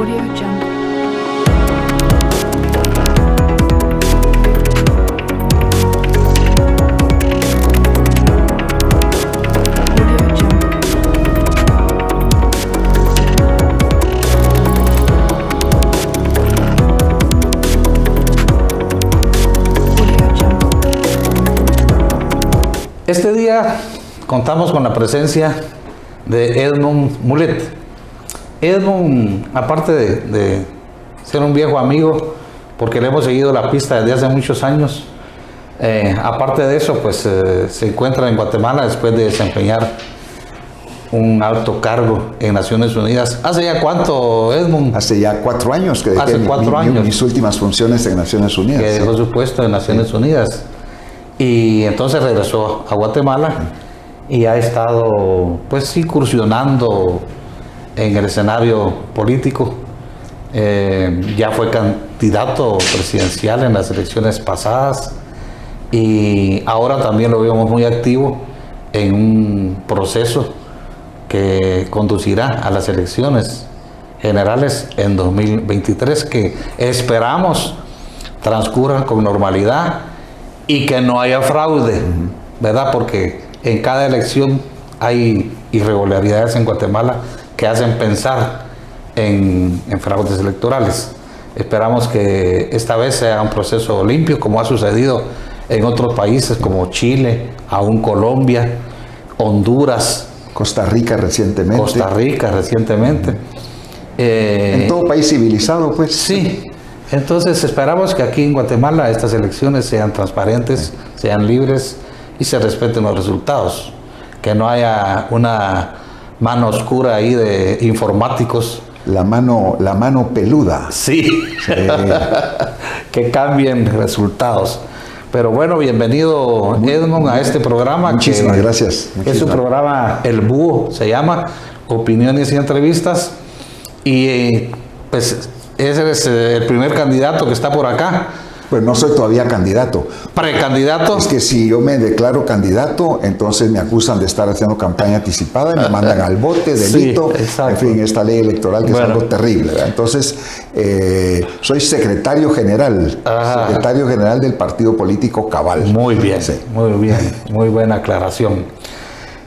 Audio Jungle. Este día contamos con la presencia de Edmond Mulet. Edmond, aparte de ser un viejo amigo, porque le hemos seguido la pista desde hace muchos años, aparte de eso, pues se encuentra en Guatemala después de desempeñar un alto cargo en Naciones Unidas. ¿Hace ya cuánto, Edmond? Hace ya 4 años que Hace dejé 4 años. mis últimas funciones en Naciones Unidas. Que dejó su puesto en Naciones Unidas. Y entonces regresó a Guatemala y ha estado pues incursionando en el escenario político. Ya fue candidato presidencial en las elecciones pasadas y ahora también lo vemos muy activo en un proceso que conducirá a las elecciones generales en 2023, que esperamos transcurran con normalidad y que no haya fraude, ¿verdad? Porque en cada elección hay irregularidades en Guatemala que hacen pensar en fraudes electorales. Esperamos que esta vez sea un proceso limpio, como ha sucedido en otros países como Chile, aún Colombia, Honduras, Costa Rica recientemente. En todo país civilizado, pues. Sí. Entonces esperamos que aquí en Guatemala estas elecciones sean transparentes, sean libres y se respeten los resultados. Que no haya una mano oscura ahí de informáticos. La mano peluda. Sí. Que cambien resultados. Pero bueno, bienvenido Edmond a este programa. Muchísimas gracias. Es un programa, El Búho se llama, opiniones y entrevistas. Y pues ese es el primer candidato que está por acá. Pues no soy todavía candidato. ¿Precandidato? Es que si yo me declaro candidato, entonces me acusan de estar haciendo campaña anticipada y me mandan al bote, delito. Sí, en fin, esta ley electoral que es algo terrible, ¿verdad? Entonces, soy secretario general del partido político Cabal. Muy bien, sí. Muy bien, muy buena aclaración.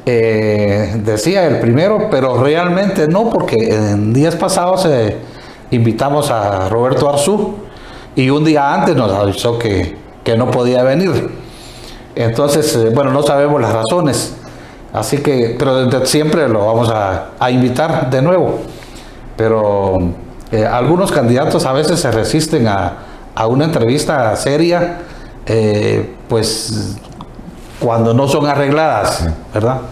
Decía el primero, pero realmente no, porque en días pasados invitamos a Roberto Arzú y un día antes nos avisó que no podía venir. Entonces, bueno, no sabemos las razones, así que, pero desde siempre lo vamos a invitar de nuevo. Pero algunos candidatos a veces se resisten a una entrevista seria, pues cuando no son arregladas, ¿verdad?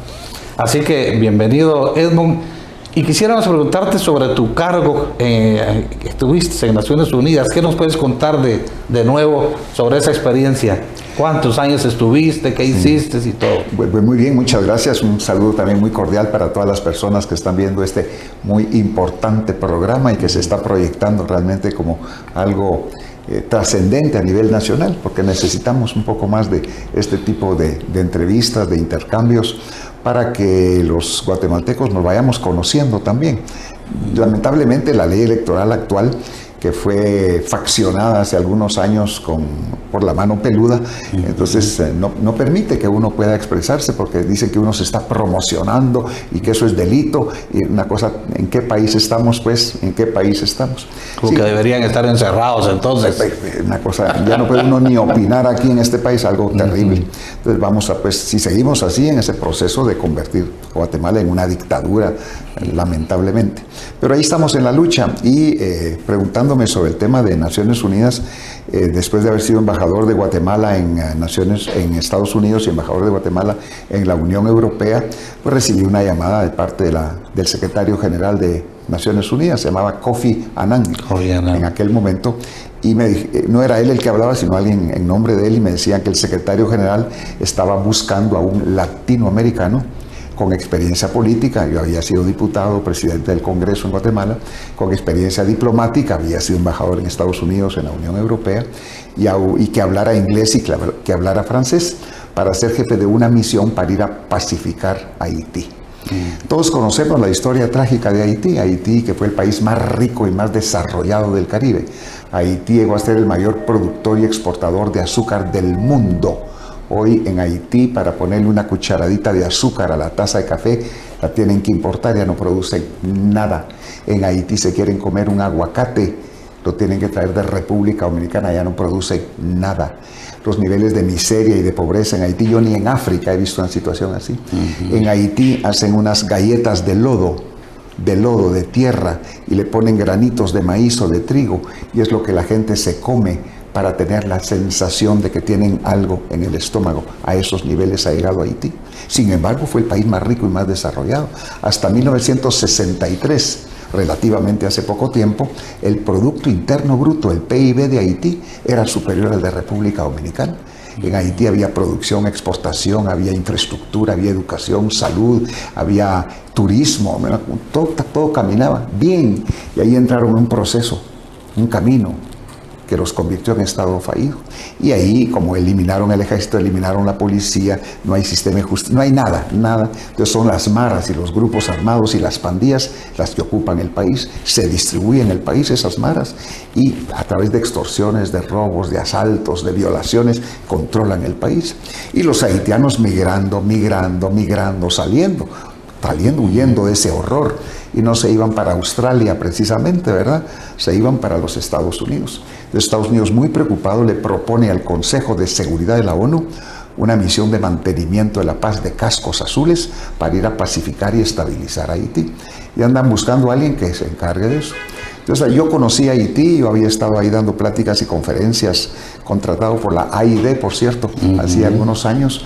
Así que bienvenido, Edmond. Y quisiéramos preguntarte sobre tu cargo que estuviste en Naciones Unidas. ¿Qué nos puedes contar de nuevo sobre esa experiencia? ¿Cuántos años estuviste? ¿Qué hiciste y todo? Pues muy bien, muchas gracias. Un saludo también muy cordial para todas las personas que están viendo este muy importante programa y que se está proyectando realmente como algo trascendente a nivel nacional, porque necesitamos un poco más de este tipo de entrevistas, de intercambios, para que los guatemaltecos nos vayamos conociendo también. Lamentablemente la ley electoral actual, que fue faccionada hace algunos años por la mano peluda, entonces no permite que uno pueda expresarse, porque dice que uno se está promocionando y que eso es delito. Y una cosa, ¿en qué país estamos, pues? ¿En qué país estamos? Como que deberían estar encerrados, entonces. Una cosa, ya no puede uno ni opinar aquí en este país, algo terrible. Entonces vamos a, pues, si seguimos así en ese proceso de convertir Guatemala en una dictadura, lamentablemente. Pero ahí estamos en la lucha y preguntándome sobre el tema de Naciones Unidas, después de haber sido embajador de Guatemala en Estados Unidos y embajador de Guatemala en la Unión Europea, pues recibí una llamada de parte del secretario general de Naciones Unidas, se llamaba Kofi Annan en aquel momento, y no era él el que hablaba, sino alguien en nombre de él, y me decían que el secretario general estaba buscando a un latinoamericano con experiencia política. Yo había sido diputado, presidente del Congreso en Guatemala, con experiencia diplomática, había sido embajador en Estados Unidos, en la Unión Europea, y que hablara inglés y que hablara francés, para ser jefe de una misión para ir a pacificar Haití. Todos conocemos la historia trágica de Haití. Haití, que fue el país más rico y más desarrollado del Caribe. Haití llegó a ser el mayor productor y exportador de azúcar del mundo. Hoy en Haití, para ponerle una cucharadita de azúcar a la taza de café, la tienen que importar, ya no producen nada. En Haití se quieren comer un aguacate, lo tienen que traer de República Dominicana, ya no producen nada. Los niveles de miseria y de pobreza en Haití, yo ni en África he visto una situación así. En Haití hacen unas galletas de lodo, de tierra, y le ponen granitos de maíz o de trigo, y es lo que la gente se come para tener la sensación de que tienen algo en el estómago. A esos niveles ha llegado Haití. Sin embargo, fue el país más rico y más desarrollado. Hasta 1963, relativamente hace poco tiempo, el Producto Interno Bruto, el PIB de Haití, era superior al de República Dominicana. En Haití había producción, exportación, había infraestructura, había educación, salud, había turismo, todo caminaba bien. Y ahí entraron en un proceso, un camino que los convirtió en estado fallido. Y ahí, como eliminaron el ejército, eliminaron la policía, no hay sistema de justicia, no hay nada. Entonces son las maras y los grupos armados y las pandillas las que ocupan el país, se distribuyen el país esas maras, y a través de extorsiones, de robos, de asaltos, de violaciones, controlan el país. Y los haitianos migrando, saliendo, huyendo de ese horror, y no se iban para Australia precisamente, ¿verdad? Se iban para los Estados Unidos. Los Estados Unidos, muy preocupado, le propone al Consejo de Seguridad de la ONU una misión de mantenimiento de la paz de cascos azules para ir a pacificar y estabilizar Haití. Y andan buscando a alguien que se encargue de eso. Entonces yo conocí a Haití, yo había estado ahí dando pláticas y conferencias, contratado por la AID, por cierto, hacía algunos años,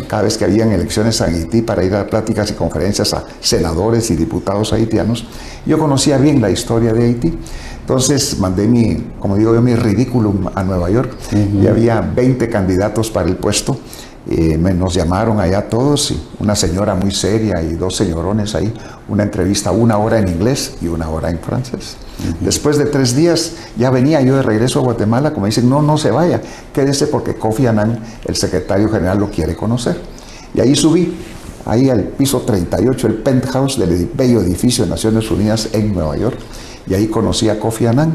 cada vez que habían elecciones en Haití, para ir a pláticas y conferencias a senadores y diputados haitianos. Yo conocía bien la historia de Haití. Entonces mandé como digo yo, mi ridículum a Nueva York, y había 20 candidatos para el puesto. Nos llamaron allá todos, y una señora muy seria y dos señorones ahí, una entrevista 1 hora en inglés y 1 hora en francés. Después de 3 días ya venía yo de regreso a Guatemala, como dicen, no se vaya, quédese porque Kofi Annan, el secretario general, lo quiere conocer. Y ahí subí, ahí al piso 38, el penthouse del bello edificio de Naciones Unidas en Nueva York, y ahí conocí a Kofi Annan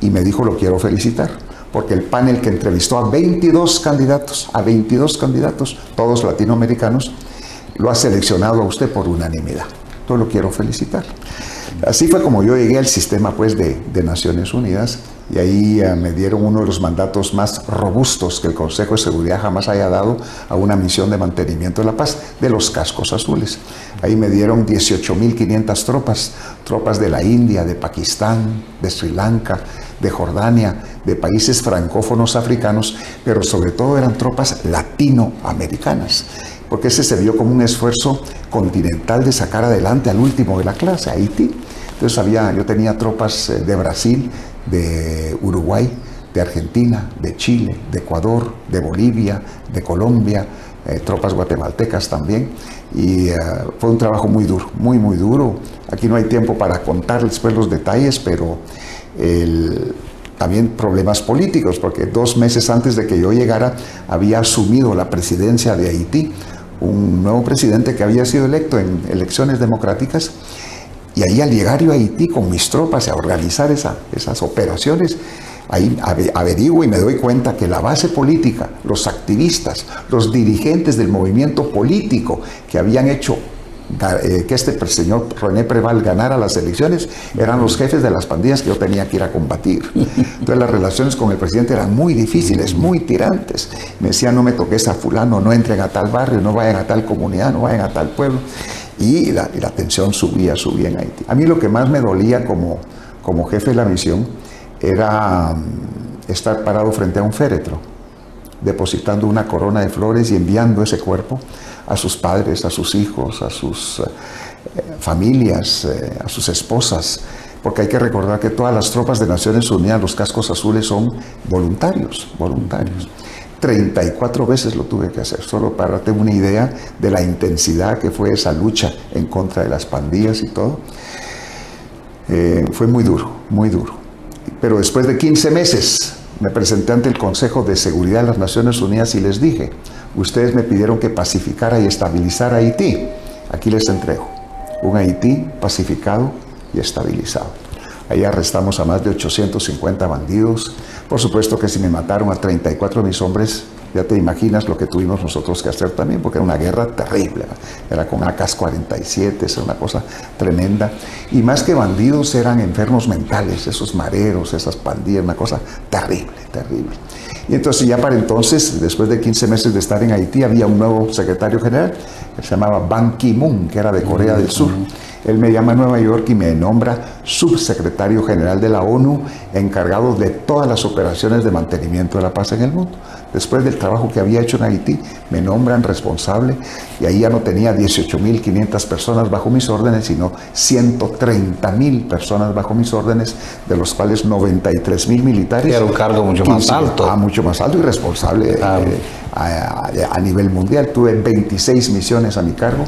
y me dijo, lo quiero felicitar, porque el panel que entrevistó a 22 candidatos, todos latinoamericanos, lo ha seleccionado a usted por unanimidad. Entonces lo quiero felicitar. Así fue como yo llegué al sistema pues de Naciones Unidas, y ahí me dieron uno de los mandatos más robustos que el Consejo de Seguridad jamás haya dado a una misión de mantenimiento de la paz, de los cascos azules. Ahí me dieron 18.500 tropas de la India, de Pakistán, de Sri Lanka, de Jordania, de países francófonos africanos, pero sobre todo eran tropas latinoamericanas, porque ese se vio como un esfuerzo continental de sacar adelante al último de la clase, Haití. Entonces yo tenía tropas de Brasil, de Uruguay, de Argentina, de Chile, de Ecuador, de Bolivia, de Colombia, tropas guatemaltecas también, y fue un trabajo muy duro, muy duro. Aquí no hay tiempo para contar después los detalles, pero también problemas políticos, porque 2 meses antes de que yo llegara había asumido la presidencia de Haití un nuevo presidente que había sido electo en elecciones democráticas, y ahí al llegar yo a Haití con mis tropas a organizar esas operaciones, ahí averiguo y me doy cuenta que la base política, los activistas, los dirigentes del movimiento político que habían hecho que este señor René Preval ganara las elecciones, eran los jefes de las pandillas que yo tenía que ir a combatir. Entonces las relaciones con el presidente eran muy difíciles, muy tirantes. Me decían, no me toques a fulano, no entren a tal barrio, no vayan a tal comunidad, no vayan a tal pueblo. Y la tensión subía en Haití. A mí lo que más me dolía como jefe de la misión era estar parado frente a un féretro, depositando una corona de flores y enviando ese cuerpo a sus padres, a sus hijos, a sus familias, a sus esposas, porque hay que recordar que todas las tropas de Naciones Unidas, los cascos azules, son voluntarios. 34 veces lo tuve que hacer, solo para darte una idea de la intensidad que fue esa lucha en contra de las pandillas y todo. Fue muy duro. Pero después de 15 meses me presenté ante el Consejo de Seguridad de las Naciones Unidas y les dije, ustedes me pidieron que pacificara y estabilizara Haití. Aquí les entrego un Haití pacificado y estabilizado. Ahí arrestamos a más de 850 bandidos. Por supuesto que si me mataron a 34 de mis hombres, ya te imaginas lo que tuvimos nosotros que hacer también, porque era una guerra terrible. Era con AK-47, era una cosa tremenda. Y más que bandidos, eran enfermos mentales, esos mareros, esas pandillas, una cosa terrible, terrible. Y entonces ya para entonces, después de 15 meses de estar en Haití, había un nuevo secretario general, que se llamaba Ban Ki-moon, que era de Corea del Sur. Él me llama a Nueva York y me nombra subsecretario general de la ONU, encargado de todas las operaciones de mantenimiento de la paz en el mundo. Después del trabajo que había hecho en Haití, me nombran responsable y ahí ya no tenía 18.500 personas bajo mis órdenes, sino 130.000 personas bajo mis órdenes, de los cuales 93.000 militares. Era un cargo mucho más alto. Mucho más alto y responsable a nivel mundial. Tuve 26 misiones a mi cargo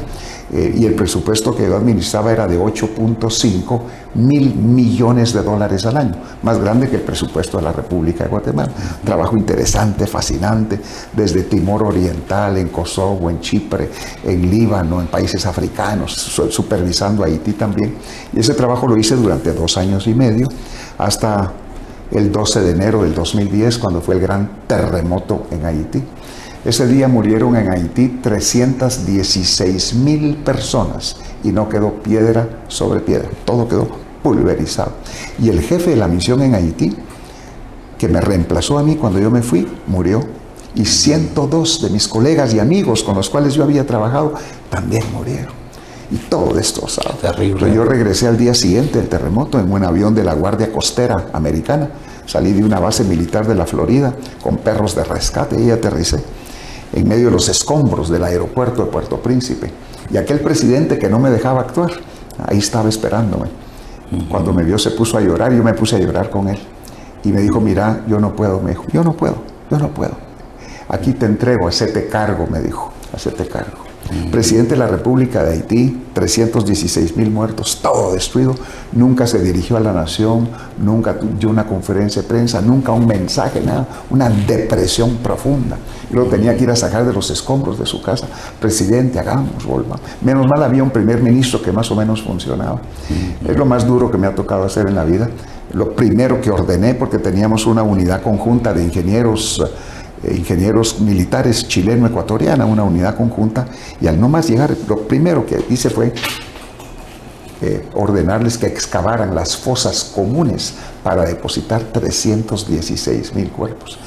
y el presupuesto que yo administraba era de 8.5 mil millones de dólares al año, más grande que el presupuesto de la República de Guatemala. Trabajo interesante, fascinante, desde Timor Oriental, en Kosovo, en Chipre, en Líbano, en países africanos, supervisando Haití también. Y ese trabajo lo hice durante 2 años y medio, hasta el 12 de enero del 2010, cuando fue el gran terremoto en Haití. Ese día murieron en Haití 316.000 personas y no quedó piedra sobre piedra, todo quedó pulverizado. Y el jefe de la misión en Haití, que me reemplazó a mí cuando yo me fui, murió. Y 102 de mis colegas y amigos con los cuales yo había trabajado también murieron. Y todo destrozado. Terrible. Entonces yo regresé al día siguiente del terremoto en un avión de la Guardia Costera Americana. Salí de una base militar de la Florida con perros de rescate y aterricé en medio de los escombros del aeropuerto de Puerto Príncipe. Y aquel presidente que no me dejaba actuar, ahí estaba esperándome. Cuando me vio se puso a llorar, yo me puse a llorar con él. Y me dijo, mira, yo no puedo, me dijo, yo no puedo. Aquí te entrego, hacete cargo, me dijo, hacete cargo. Presidente de la República de Haití, 316.000 muertos, todo destruido. Nunca se dirigió a la nación, nunca dio una conferencia de prensa, nunca un mensaje, nada. Una depresión profunda. Y lo tenía que ir a sacar de los escombros de su casa. Presidente, hagamos, volvamos. Menos mal había un primer ministro que más o menos funcionaba. Es lo más duro que me ha tocado hacer en la vida. Lo primero que ordené, porque teníamos una unidad conjunta de ingenieros militares chileno-ecuatoriana, una unidad conjunta, y al no más llegar, lo primero que hice fue ordenarles que excavaran las fosas comunes para depositar 316.000 cuerpos.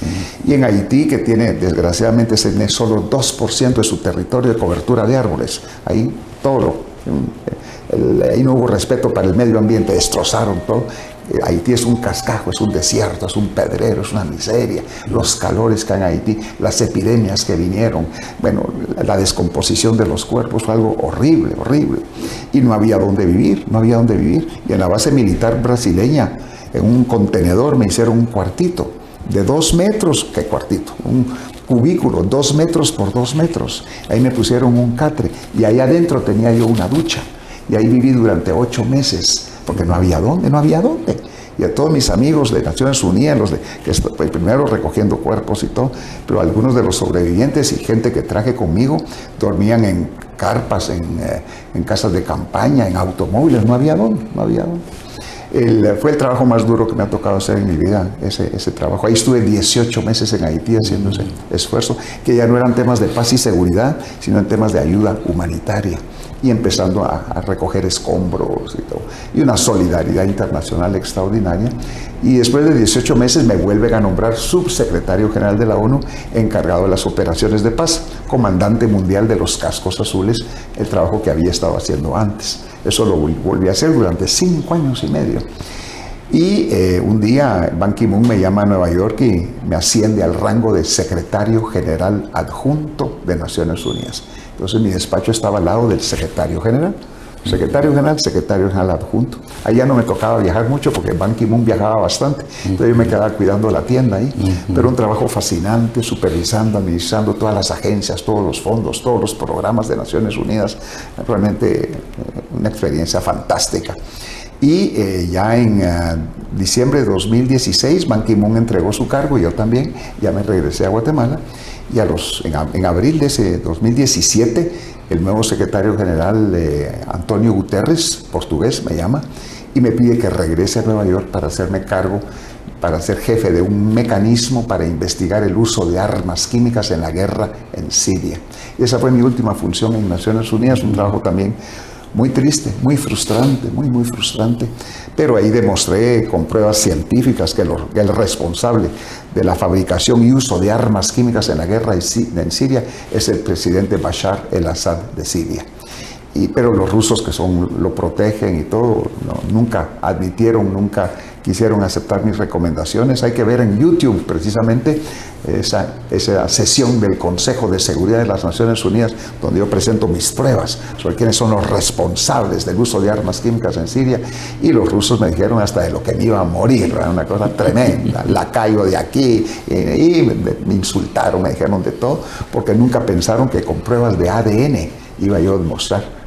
Y en Haití, que tiene, desgraciadamente, solo 2% de su territorio de cobertura de árboles, ahí ahí no hubo respeto para el medio ambiente, destrozaron todo. Haití es un cascajo, es un desierto, es un pedrero, es una miseria. Los calores que hay en Haití, las epidemias que vinieron, bueno, la descomposición de los cuerpos fue algo horrible, horrible. Y no había dónde vivir, no había dónde vivir. Y en la base militar brasileña, en un contenedor me hicieron un cuartito de 2 metros, ¿qué cuartito? Un cubículo, 2 metros por 2 metros. Ahí me pusieron un catre y ahí adentro tenía yo una ducha. Y ahí viví durante 8 meses, porque no había dónde. Y a todos mis amigos de Naciones Unidas, primero recogiendo cuerpos y todo, pero algunos de los sobrevivientes y gente que traje conmigo dormían en carpas, en casas de campaña, en automóviles, no había dónde. Fue el trabajo más duro que me ha tocado hacer en mi vida, ese trabajo. Ahí estuve 18 meses en Haití haciendo ese esfuerzo, que ya no eran temas de paz y seguridad, sino en temas de ayuda humanitaria, y empezando a recoger escombros y todo, y una solidaridad internacional extraordinaria. Y después de 18 meses me vuelven a nombrar subsecretario general de la ONU, encargado de las operaciones de paz, comandante mundial de los cascos azules, el trabajo que había estado haciendo antes. Eso lo volví a hacer durante 5 años y medio. Y un día Ban Ki-moon me llama a Nueva York y me asciende al rango de secretario general adjunto de Naciones Unidas. Entonces mi despacho estaba al lado del secretario general. Secretario general adjunto. Ahí ya no me tocaba viajar mucho porque Ban Ki-moon viajaba bastante. Entonces yo me quedaba cuidando la tienda ahí. Pero un trabajo fascinante, supervisando, administrando todas las agencias, todos los fondos, todos los programas de Naciones Unidas. Realmente una experiencia fantástica. Y ya en diciembre de 2016 Ban Ki-moon entregó su cargo y yo también. Ya me regresé a Guatemala. Y en abril de ese 2017 el nuevo secretario general, Antonio Guterres, portugués, me llama, y me pide que regrese a Nueva York para hacerme cargo, para ser jefe de un mecanismo para investigar el uso de armas químicas en la guerra en Siria. Y esa fue mi última función en Naciones Unidas, un trabajo también muy triste, muy frustrante, muy frustrante, pero ahí demostré con pruebas científicas que el responsable de la fabricación y uso de armas químicas en la guerra en Siria es el presidente Bashar el-Assad de Siria. Pero los rusos que lo protegen y todo, nunca admitieron, nunca quisieron aceptar mis recomendaciones. Hay que ver en YouTube precisamente esa sesión del Consejo de Seguridad de las Naciones Unidas donde yo presento mis pruebas sobre quiénes son los responsables del uso de armas químicas en Siria, y los rusos me dijeron hasta de lo que me iba a morir, ¿verdad? Una cosa tremenda, lacayo de aquí, y me insultaron, me dijeron de todo, porque nunca pensaron que con pruebas de ADN iba yo a demostrar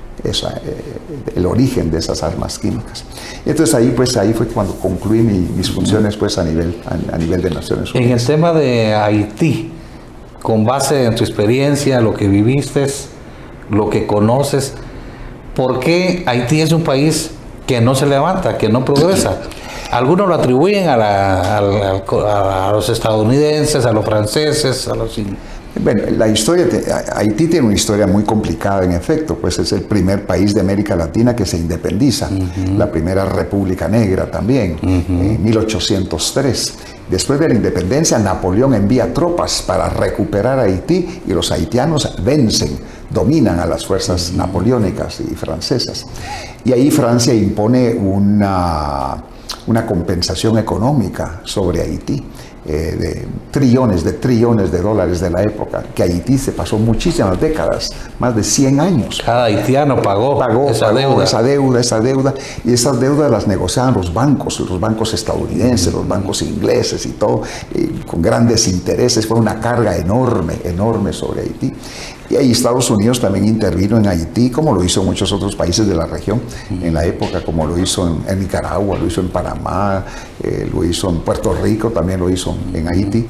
el origen de esas armas químicas. Entonces ahí fue cuando concluí mis funciones pues a nivel de Naciones Unidas. En el tema de Haití, con base en tu experiencia, lo que viviste, lo que conoces, ¿por qué Haití es un país que no se levanta, que no progresa? Algunos lo atribuyen a los estadounidenses, a los franceses, a los... Bueno, Haití tiene una historia muy complicada, en efecto, pues es el primer país de América Latina que se independiza, la primera república negra también, en 1803. Después de la independencia, Napoleón envía tropas para recuperar Haití y los haitianos dominan a las fuerzas napoleónicas y francesas. Y ahí Francia impone una compensación económica sobre Haití. De trillones de dólares de la época, que Haití se pasó muchísimas décadas, más de 100 años. Cada haitiano pagó esa deuda, y esas deudas las negociaban los bancos estadounidenses, los bancos ingleses y todo, con grandes intereses. Fue una carga enorme sobre Haití. Y ahí Estados Unidos también intervino en Haití, como lo hizo en muchos otros países de la región en la época, como lo hizo en Nicaragua, lo hizo en Panamá, lo hizo en Puerto Rico, también lo hizo en Haití.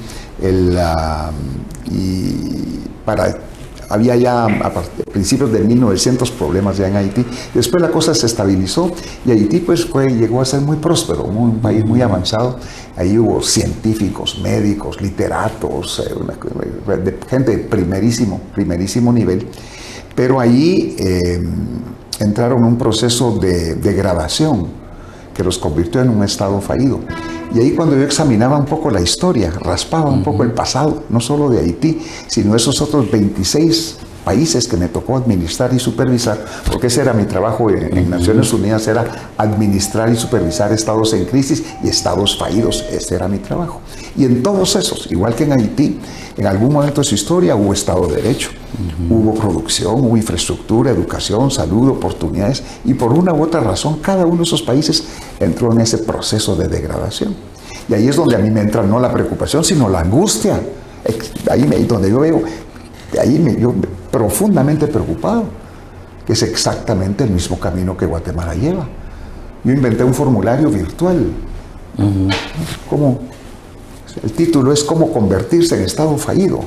Había ya a principios de 1900 problemas ya en Haití. Después la cosa se estabilizó y Haití pues llegó a ser muy próspero, un país muy avanzado. Ahí hubo científicos, médicos, literatos, gente de primerísimo nivel. Pero ahí entraron en un proceso de degradación que los convirtió en un estado fallido. Y ahí cuando yo examinaba un poco la historia, raspaba un poco el pasado, no solo de Haití, sino esos otros 26 países que me tocó administrar y supervisar, porque ese era mi trabajo en Naciones Unidas, era administrar y supervisar estados en crisis y estados fallidos. Ese era mi trabajo. Y en todos esos, igual que en Haití, en algún momento de su historia hubo Estado de Derecho, hubo producción, hubo infraestructura, educación, salud, oportunidades, y por una u otra razón cada uno de esos países entró en ese proceso de degradación. Y ahí es donde a mí me entra no la preocupación, sino la angustia. Donde yo veo, yo profundamente preocupado, que es exactamente el mismo camino que Guatemala lleva. Yo inventé un formulario virtual. El título es ¿Cómo convertirse en Estado fallido?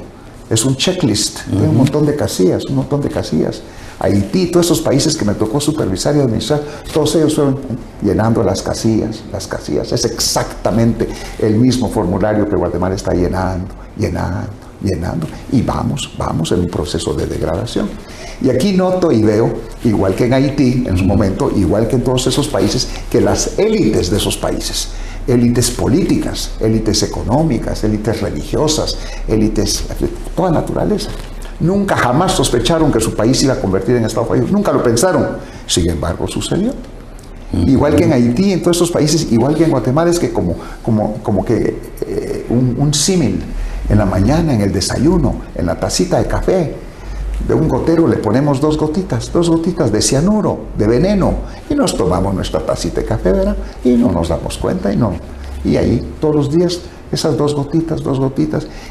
Es un checklist, tiene un montón de casillas. Haití, todos esos países que me tocó supervisar y administrar, todos ellos fueron llenando las casillas. Es exactamente el mismo formulario que Guatemala está llenando, y vamos en un proceso de degradación. Y aquí noto y veo, igual que en Haití en su momento, igual que en todos esos países, que las élites de esos países, élites políticas, élites económicas, élites religiosas, élites de toda naturaleza, nunca jamás sospecharon que su país iba a convertir en Estado fallido, nunca lo pensaron, sin embargo sucedió. Igual que en Haití, en todos estos países, igual que en Guatemala, es que como que un símil. En la mañana, en el desayuno, en la tacita de café, de un gotero le ponemos dos gotitas de cianuro, de veneno, y nos tomamos nuestra tacita de café, ¿verdad? Y no nos damos cuenta, y ahí todos los días esas dos gotitas,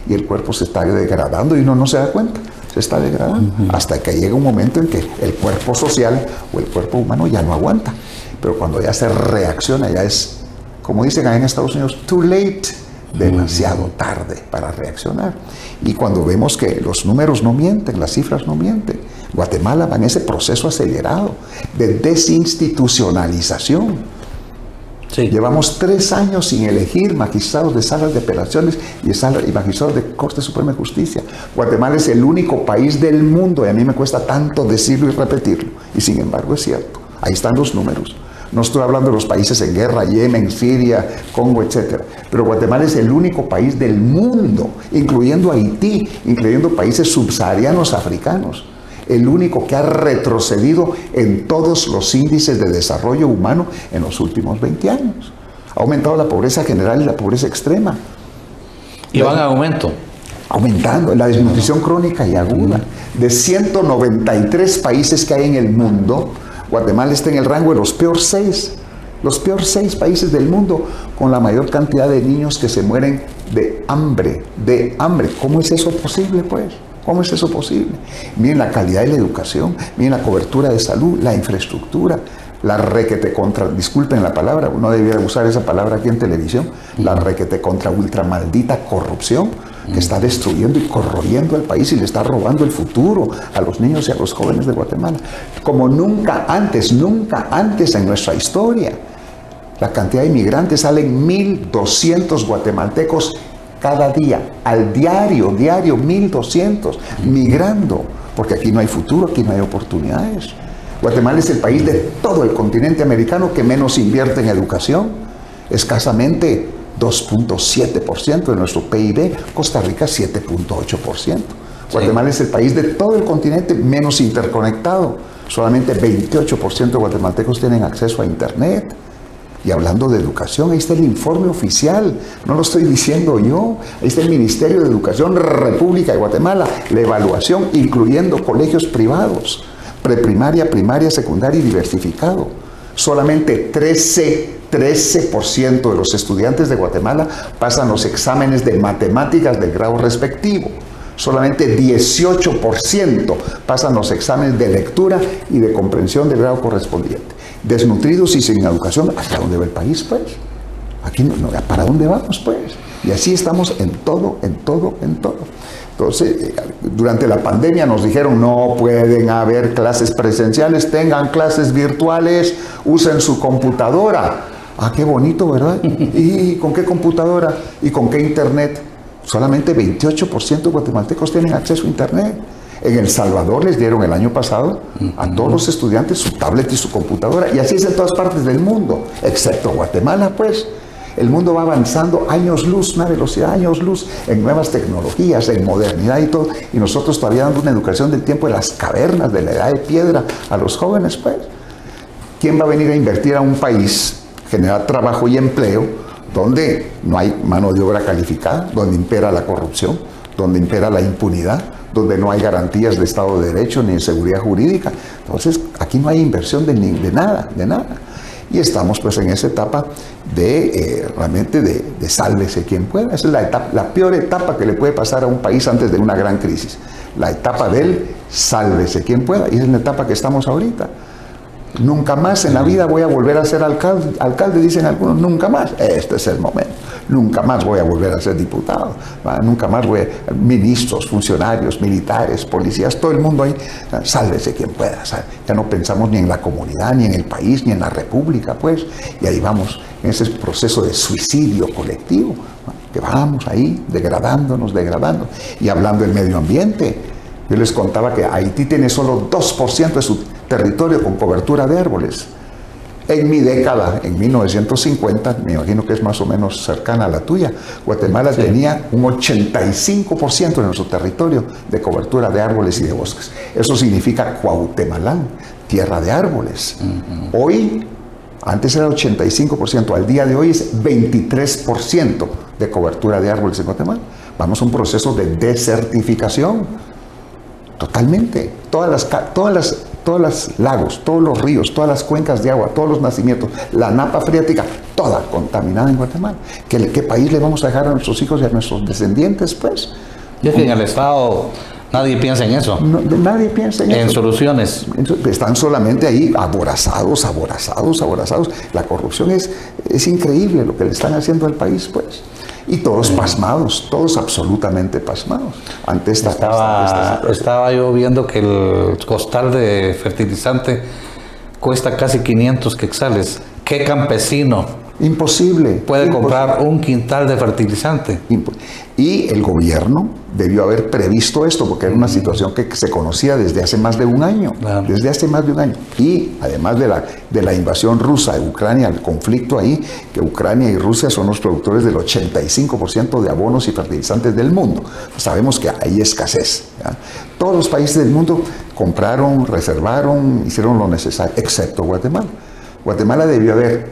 y el cuerpo se está degradando y uno no se da cuenta, se está degradando, hasta que llega un momento en que el cuerpo social o el cuerpo humano ya no aguanta. Pero cuando ya se reacciona, ya es, como dicen ahí en Estados Unidos, too late. Demasiado tarde para reaccionar. Y cuando vemos que los números no mienten, las cifras no mienten, Guatemala va en ese proceso acelerado de desinstitucionalización. Sí. Llevamos 3 años sin elegir magistrados de salas de apelaciones y magistrados de Corte Suprema de Justicia. Guatemala es el único país del mundo, y a mí me cuesta tanto decirlo y repetirlo, y sin embargo es cierto. Ahí están los números. No estoy hablando de los países en guerra, Yemen, Siria, Congo, etc. Pero Guatemala es el único país del mundo, incluyendo Haití, incluyendo países subsaharianos africanos, el único que ha retrocedido en todos los índices de desarrollo humano en los últimos 20 años. Ha aumentado la pobreza general y la pobreza extrema. Y van en aumento. Aumentando la desnutrición crónica y aguda. De 193 países que hay en el mundo, Guatemala está en el rango de los peores 6. Los peores 6 países del mundo con la mayor cantidad de niños que se mueren de hambre. De hambre. ¿Cómo es eso posible, pues? ¿Cómo es eso posible? Miren la calidad de la educación, miren la cobertura de salud, la infraestructura, la requete contra, disculpen la palabra, no debiera usar esa palabra aquí en televisión, la requete contra ultra maldita corrupción que está destruyendo y corroyendo al país y le está robando el futuro a los niños y a los jóvenes de Guatemala. Como nunca antes en nuestra historia. La cantidad de inmigrantes, salen 1.200 guatemaltecos cada día, al diario, 1.200, migrando, porque aquí no hay futuro, aquí no hay oportunidades. Guatemala es el país de todo el continente americano que menos invierte en educación, escasamente 2.7% de nuestro PIB, Costa Rica 7.8%. Guatemala es el país de todo el continente menos interconectado, solamente 28% de guatemaltecos tienen acceso a internet. Y hablando de educación, ahí está el informe oficial, no lo estoy diciendo yo, ahí está el Ministerio de Educación, República de Guatemala, la evaluación, incluyendo colegios privados, preprimaria, primaria, secundaria y diversificado. Solamente 13% de los estudiantes de Guatemala pasan los exámenes de matemáticas del grado respectivo. Solamente 18% pasan los exámenes de lectura y de comprensión del grado correspondiente. Desnutridos y sin educación, ¿hacia dónde va el país, pues? Aquí no, ¿para dónde vamos, pues? Y así estamos en todo. Entonces, durante la pandemia nos dijeron, no pueden haber clases presenciales, tengan clases virtuales, usen su computadora. Ah, qué bonito, ¿verdad? ¿Y con qué computadora? ¿Y con qué internet? Solamente 28% de guatemaltecos tienen acceso a internet. En El Salvador les dieron el año pasado a todos los estudiantes su tablet y su computadora. Y así es en todas partes del mundo, excepto Guatemala, pues. El mundo va avanzando años luz, una velocidad años luz, en nuevas tecnologías, en modernidad y todo. Y nosotros todavía dando una educación del tiempo de las cavernas, de la edad de piedra, a los jóvenes, pues. ¿Quién va a venir a invertir a un país, generar trabajo y empleo, donde no hay mano de obra calificada, donde impera la corrupción, donde impera la impunidad, donde no hay garantías de Estado de Derecho ni de seguridad jurídica? Entonces, aquí no hay inversión de nada. Y estamos pues en esa etapa realmente de sálvese quien pueda. Esa es la peor etapa que le puede pasar a un país antes de una gran crisis. La etapa del sálvese quien pueda. Y esa es la etapa que estamos ahorita. Nunca más en la vida voy a volver a ser alcalde, dicen algunos, nunca más. Este es el momento. Nunca más voy a volver a ser diputado. Nunca más voy a... Ministros, funcionarios, militares, policías, todo el mundo ahí. Sálvese quien pueda. Ya no pensamos ni en la comunidad, ni en el país, ni en la república, pues. Y ahí vamos en ese proceso de suicidio colectivo, que vamos ahí degradándonos. Y hablando del medio ambiente, yo les contaba que Haití tiene solo 2% de su territorio con cobertura de árboles. En mi década, en 1950, me imagino que es más o menos cercana a la tuya, Guatemala tenía un 85% de nuestro territorio de cobertura de árboles y de bosques. Eso significa Cuauhtemalán, tierra de árboles. Hoy, antes era 85%, al día de hoy es 23% de cobertura de árboles en Guatemala. Vamos a un proceso de desertificación. Totalmente. Todas las lagos, todos los ríos, todas las cuencas de agua, todos los nacimientos, la napa freática, toda contaminada en Guatemala. ¿Qué país le vamos a dejar a nuestros hijos y a nuestros descendientes, pues? Y es que en el Estado nadie piensa en eso. No, nadie piensa en eso. En soluciones. Están solamente ahí aborazados. La corrupción es increíble lo que le están haciendo al país, pues. Y todos pasmados, todos absolutamente pasmados ante esta situación. Estaba yo viendo que el costal de fertilizante cuesta casi 500 quetzales. ¿Qué campesino Imposible. puede comprar un quintal de fertilizante? Y el gobierno debió haber previsto esto, porque era una situación que se conocía desde hace más de un año. Claro. Desde hace más de un año. Y además de la invasión rusa de Ucrania, el conflicto ahí, que Ucrania y Rusia son los productores del 85% de abonos y fertilizantes del mundo. Sabemos que hay escasez, ¿ya? Todos los países del mundo compraron, reservaron, hicieron lo necesario, excepto Guatemala. Guatemala debió haber,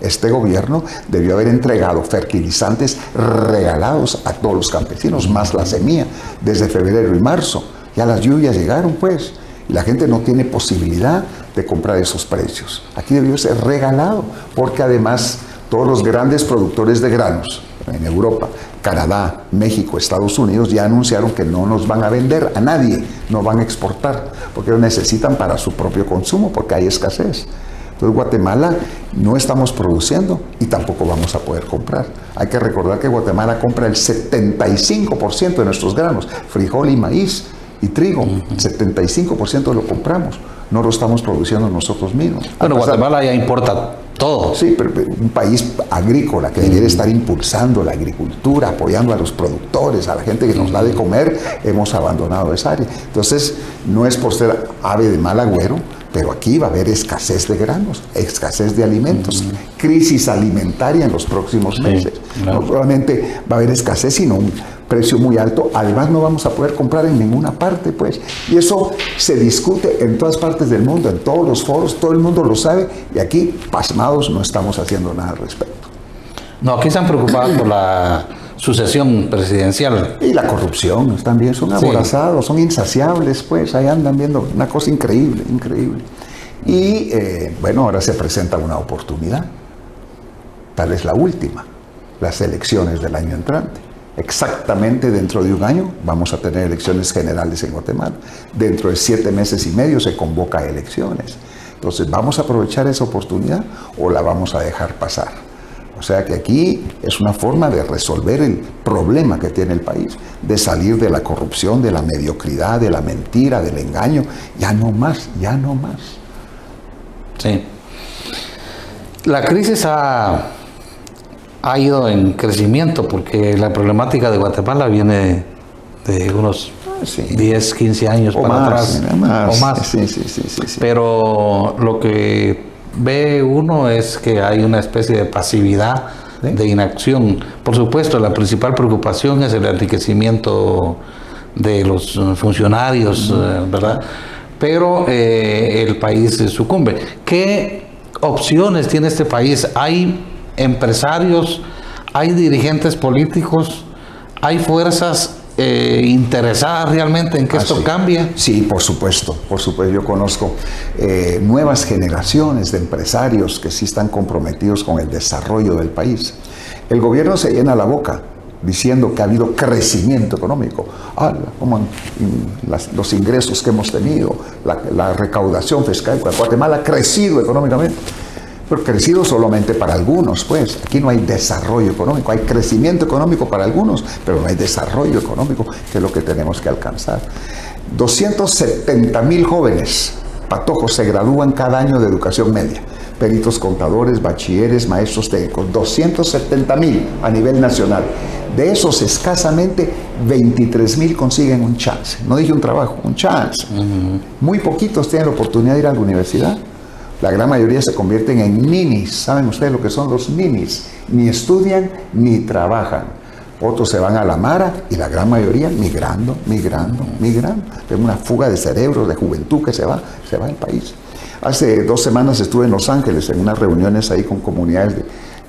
este gobierno debió haber entregado fertilizantes regalados a todos los campesinos, más la semilla, desde febrero y marzo. Ya las lluvias llegaron, pues, y la gente no tiene posibilidad de comprar esos precios. Aquí debió ser regalado, porque además todos los grandes productores de granos en Europa, Canadá, México, Estados Unidos, ya anunciaron que no nos van a vender a nadie, no van a exportar, porque lo necesitan para su propio consumo, porque hay escasez. Entonces, Guatemala no estamos produciendo y tampoco vamos a poder comprar. Hay que recordar que Guatemala compra el 75% de nuestros granos, frijol y maíz y trigo. El 75% lo compramos, no lo estamos produciendo nosotros mismos. Bueno, Guatemala ya importa todo. Sí, pero un país agrícola que debería estar impulsando la agricultura, apoyando a los productores, a la gente que nos da de comer, hemos abandonado esa área. Entonces, no es por ser ave de mal agüero, pero aquí va a haber escasez de granos, escasez de alimentos, crisis alimentaria en los próximos meses. Claro. No solamente va a haber escasez, sino un precio muy alto. Además, no vamos a poder comprar en ninguna parte, pues. Y eso se discute en todas partes del mundo, en todos los foros, todo el mundo lo sabe, y aquí, pasmados, no estamos haciendo nada al respecto. No, aquí están preocupados por la sucesión presidencial. Y la corrupción también, son aborazados, son insaciables, pues, ahí andan viendo una cosa increíble, increíble. Y bueno, ahora se presenta una oportunidad, tal vez la última, las elecciones del año entrante. Exactamente dentro de un año vamos a tener elecciones generales en Guatemala. Dentro de 7 meses y medio se convoca a elecciones. Entonces, ¿vamos a aprovechar esa oportunidad o la vamos a dejar pasar? O sea que aquí es una forma de resolver el problema que tiene el país, de salir de la corrupción, de la mediocridad, de la mentira, del engaño. Ya no más, ya no más. Sí. La crisis ha ido en crecimiento porque la problemática de Guatemala viene de unos 10, 15 años o para más, atrás. Más. O más. Sí. Pero lo que ve uno es que hay una especie de pasividad, de inacción. Por supuesto, la principal preocupación es el enriquecimiento de los funcionarios, ¿verdad? Pero el país sucumbe. ¿Qué opciones tiene este país? ¿Hay empresarios, hay dirigentes políticos, hay fuerzas interesadas realmente en que esto cambie? Sí, por supuesto. Yo conozco nuevas generaciones de empresarios que sí están comprometidos con el desarrollo del país. El gobierno se llena la boca diciendo que ha habido crecimiento económico. Como los ingresos que hemos tenido, la recaudación fiscal. Guatemala ha crecido económicamente. Pero crecido solamente para algunos, pues. Aquí no hay desarrollo económico, hay crecimiento económico para algunos, pero no hay desarrollo económico, que es lo que tenemos que alcanzar. 270,000 jóvenes patojos se gradúan cada año de educación media. Peritos contadores, bachilleres, maestros técnicos. 270,000 a nivel nacional. De esos, escasamente 23,000 consiguen un chance. No dije un trabajo, un chance. Muy poquitos tienen la oportunidad de ir a la universidad. La gran mayoría se convierten en ninis. ¿Saben ustedes lo que son los ninis? Ni estudian ni trabajan. Otros se van a la mara y la gran mayoría migrando. Es una fuga de cerebros, de juventud que se va del país. Hace 2 semanas estuve en Los Ángeles en unas reuniones ahí con comunidades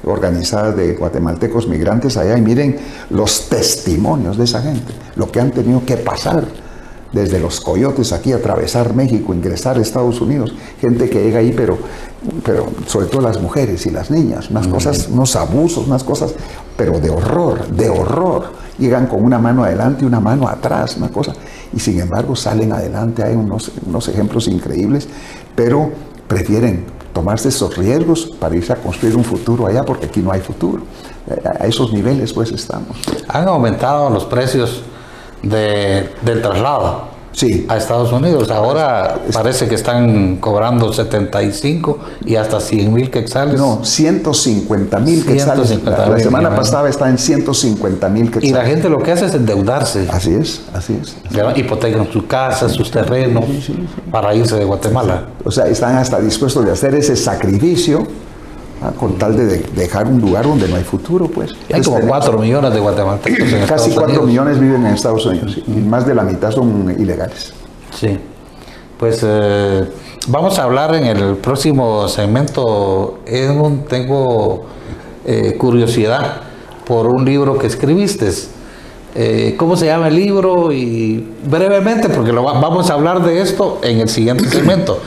organizadas de guatemaltecos migrantes allá, y miren los testimonios de esa gente, lo que han tenido que pasar. Desde los coyotes aquí, atravesar México, ingresar a Estados Unidos, gente que llega ahí, pero sobre todo las mujeres y las niñas, unas cosas, unos abusos, unas cosas, pero de horror. Llegan con una mano adelante y una mano atrás, una cosa, y sin embargo salen adelante. Hay unos ejemplos increíbles, pero prefieren tomarse esos riesgos para irse a construir un futuro allá, porque aquí no hay futuro. A esos niveles pues estamos. Han aumentado los precios del traslado. Sí. A Estados Unidos. Ahora parece que están cobrando 75 y hasta 100,000 quetzales. No, 150,000 quetzales. 150,000, La semana pasada está en 150,000 quetzales. Y la gente lo que hace es endeudarse. Así es, así es. Hipotecan su casa, sus terrenos, para irse de Guatemala. O sea, están hasta dispuestos de hacer ese sacrificio con tal de dejar un lugar donde no hay futuro, pues. Hay como 4 millones de guatemaltecos en Estados Casi 4 Unidos. millones viven en Estados Unidos y más de la mitad son ilegales. Sí. Pues vamos a hablar en el próximo segmento, Edmund. Tengo curiosidad por un libro que escribiste. ¿Cómo se llama el libro? Y brevemente, porque vamos a hablar de esto en el siguiente segmento,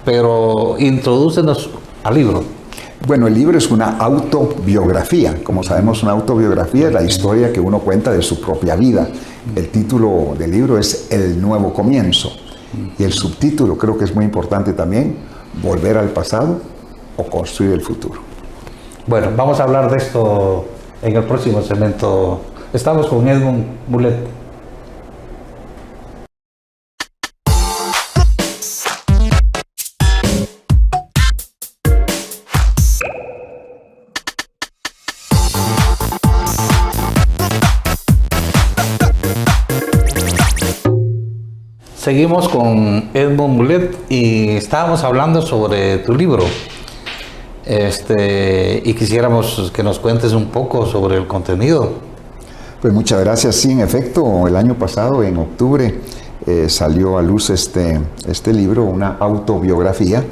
pero introdúcenos al libro. Bueno, el libro es una autobiografía. Como sabemos, una autobiografía es la historia que uno cuenta de su propia vida. El título del libro es El Nuevo Comienzo. Y el subtítulo, creo que es muy importante también, Volver al pasado o construir el futuro. Bueno, vamos a hablar de esto en el próximo segmento. Estamos con Edmund Mulet. Seguimos con Edmund Mulet y estábamos hablando sobre tu libro. Y quisiéramos que nos cuentes un poco sobre el contenido. Pues muchas gracias. Sí, en efecto, el año pasado, en octubre, salió a luz este libro, una autobiografía,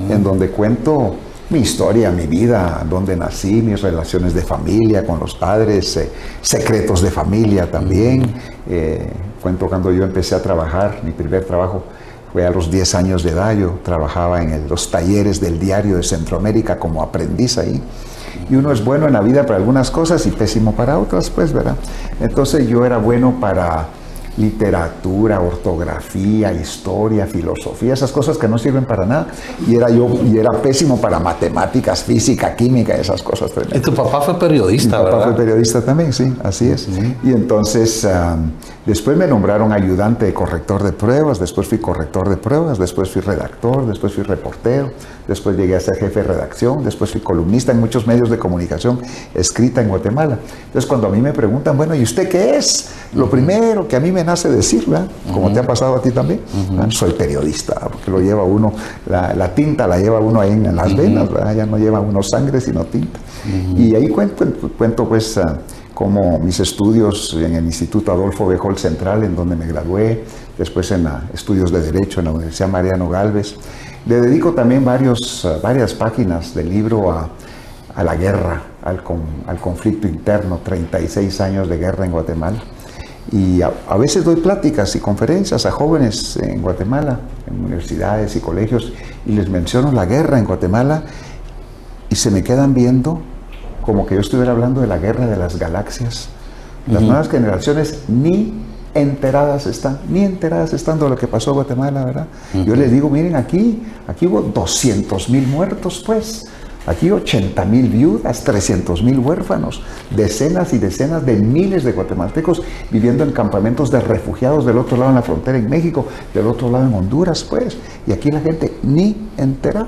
en donde cuento mi historia, mi vida, dónde nací, mis relaciones de familia con los padres, secretos de familia también. Cuento cuando yo empecé a trabajar, mi primer trabajo fue a los 10 años de edad. Yo trabajaba en los talleres del Diario de Centroamérica como aprendiz ahí. Y uno es bueno en la vida para algunas cosas y pésimo para otras, pues, ¿verdad? Entonces yo era bueno para literatura, ortografía, historia, filosofía, esas cosas que no sirven para nada. Y era pésimo para matemáticas, física, química, esas cosas tremendas. Y tu papá fue periodista, Mi papá ¿verdad? fue periodista también, sí, así es. Y entonces, después me nombraron ayudante de corrector de pruebas, después fui corrector de pruebas, después fui redactor, después fui reportero, después llegué a ser jefe de redacción, después fui columnista en muchos medios de comunicación escrita en Guatemala. Entonces, cuando a mí me preguntan, bueno, ¿y usted qué es? Lo primero que a mí me nace decir, ¿verdad? Como te ha pasado a ti también, soy periodista, porque lo lleva uno, la tinta la lleva uno ahí en las venas, ¿verdad? Ya no lleva uno sangre, sino tinta. Y ahí cuento pues, como mis estudios en el Instituto Adolfo Béjol Central, en donde me gradué, después en estudios de Derecho en la Universidad Mariano Gálvez. Le dedico también varias páginas del libro a la guerra, al conflicto interno, 36 años de guerra en Guatemala. Y a veces doy pláticas y conferencias a jóvenes en Guatemala, en universidades y colegios, y les menciono la guerra en Guatemala y se me quedan viendo como que yo estuviera hablando de la guerra de las galaxias. Las nuevas generaciones ni enteradas están de lo que pasó en Guatemala, ¿verdad? Yo les digo, miren, aquí hubo 200,000 muertos, pues. Aquí 80,000 viudas, 300,000 huérfanos, decenas y decenas de miles de guatemaltecos viviendo en campamentos de refugiados del otro lado en la frontera en México, del otro lado en Honduras, pues. Y aquí la gente ni entera.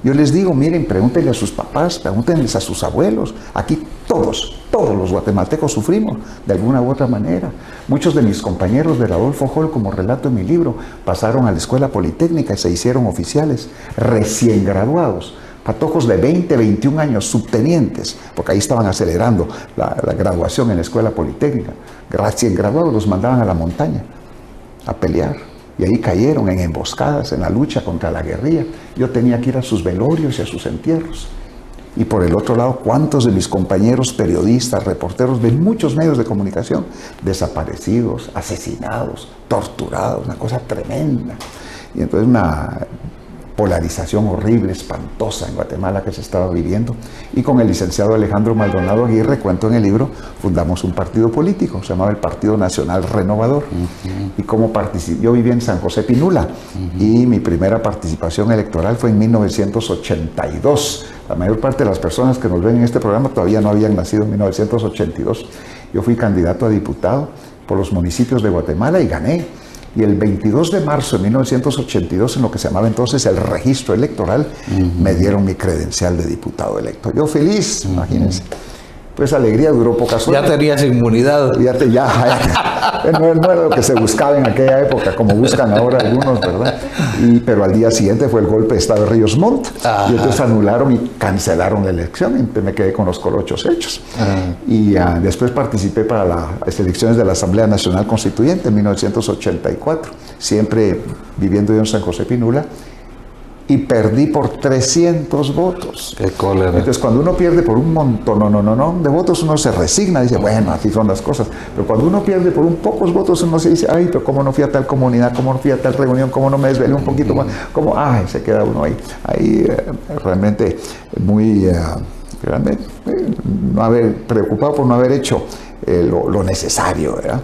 Yo les digo, miren, pregúntenle a sus papás, pregúntenles a sus abuelos. Aquí todos los guatemaltecos sufrimos de alguna u otra manera. Muchos de mis compañeros del Adolfo Hall, como relato en mi libro, pasaron a la escuela politécnica y se hicieron oficiales, recién graduados. Patojos de 20, 21 años, subtenientes, porque ahí estaban acelerando la graduación en la escuela politécnica. Recién graduados los mandaban a la montaña a pelear. Y ahí cayeron en emboscadas, en la lucha contra la guerrilla. Yo tenía que ir a sus velorios y a sus entierros. Y por el otro lado, ¿cuántos de mis compañeros periodistas, reporteros de muchos medios de comunicación, desaparecidos, asesinados, torturados, una cosa tremenda? Y entonces polarización horrible, espantosa en Guatemala que se estaba viviendo. Y con el licenciado Alejandro Maldonado Aguirre, cuento en el libro, fundamos un partido político, se llamaba el Partido Nacional Renovador. Y como yo vivía en San José Pinula, y mi primera participación electoral fue en 1982. La mayor parte de las personas que nos ven en este programa todavía no habían nacido en 1982. Yo fui candidato a diputado por los municipios de Guatemala y gané. Y el 22 de marzo de 1982, en lo que se llamaba entonces el registro electoral, me dieron mi credencial de diputado electo. Yo feliz, imagínense. Pues alegría duró pocas horas. Ya tenías inmunidad. No era lo que se buscaba en aquella época, como buscan ahora algunos, ¿verdad? Pero al día siguiente fue el golpe de Estado de Ríos Montt. Y entonces anularon y cancelaron la elección. Y me quedé con los colochos hechos. Y después participé para las elecciones de la Asamblea Nacional Constituyente en 1984, siempre viviendo yo en San José Pinula. Y perdí por 300 votos. Qué cólera. Entonces, cuando uno pierde por un montón de votos, uno se resigna, dice, bueno, así son las cosas. Pero cuando uno pierde por un pocos votos, uno se dice, ay, pero cómo no fui a tal comunidad, cómo no fui a tal reunión, cómo no me desvelé un poquito más, cómo, ay, se queda uno ahí realmente muy, realmente, no haber preocupado por no haber hecho lo necesario, ¿verdad?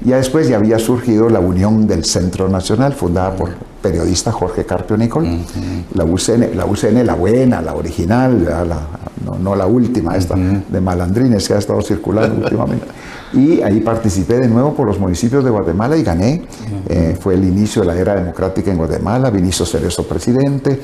Ya después ya había surgido la Unión del Centro Nacional, fundada por periodista Jorge Carpio Nicol, la UCN, la buena, la original, no la última, esta de malandrines que ha estado circulando últimamente. Y ahí participé de nuevo por los municipios de Guatemala y gané. Fue el inicio de la era democrática en Guatemala, Vinicio Cerezo presidente.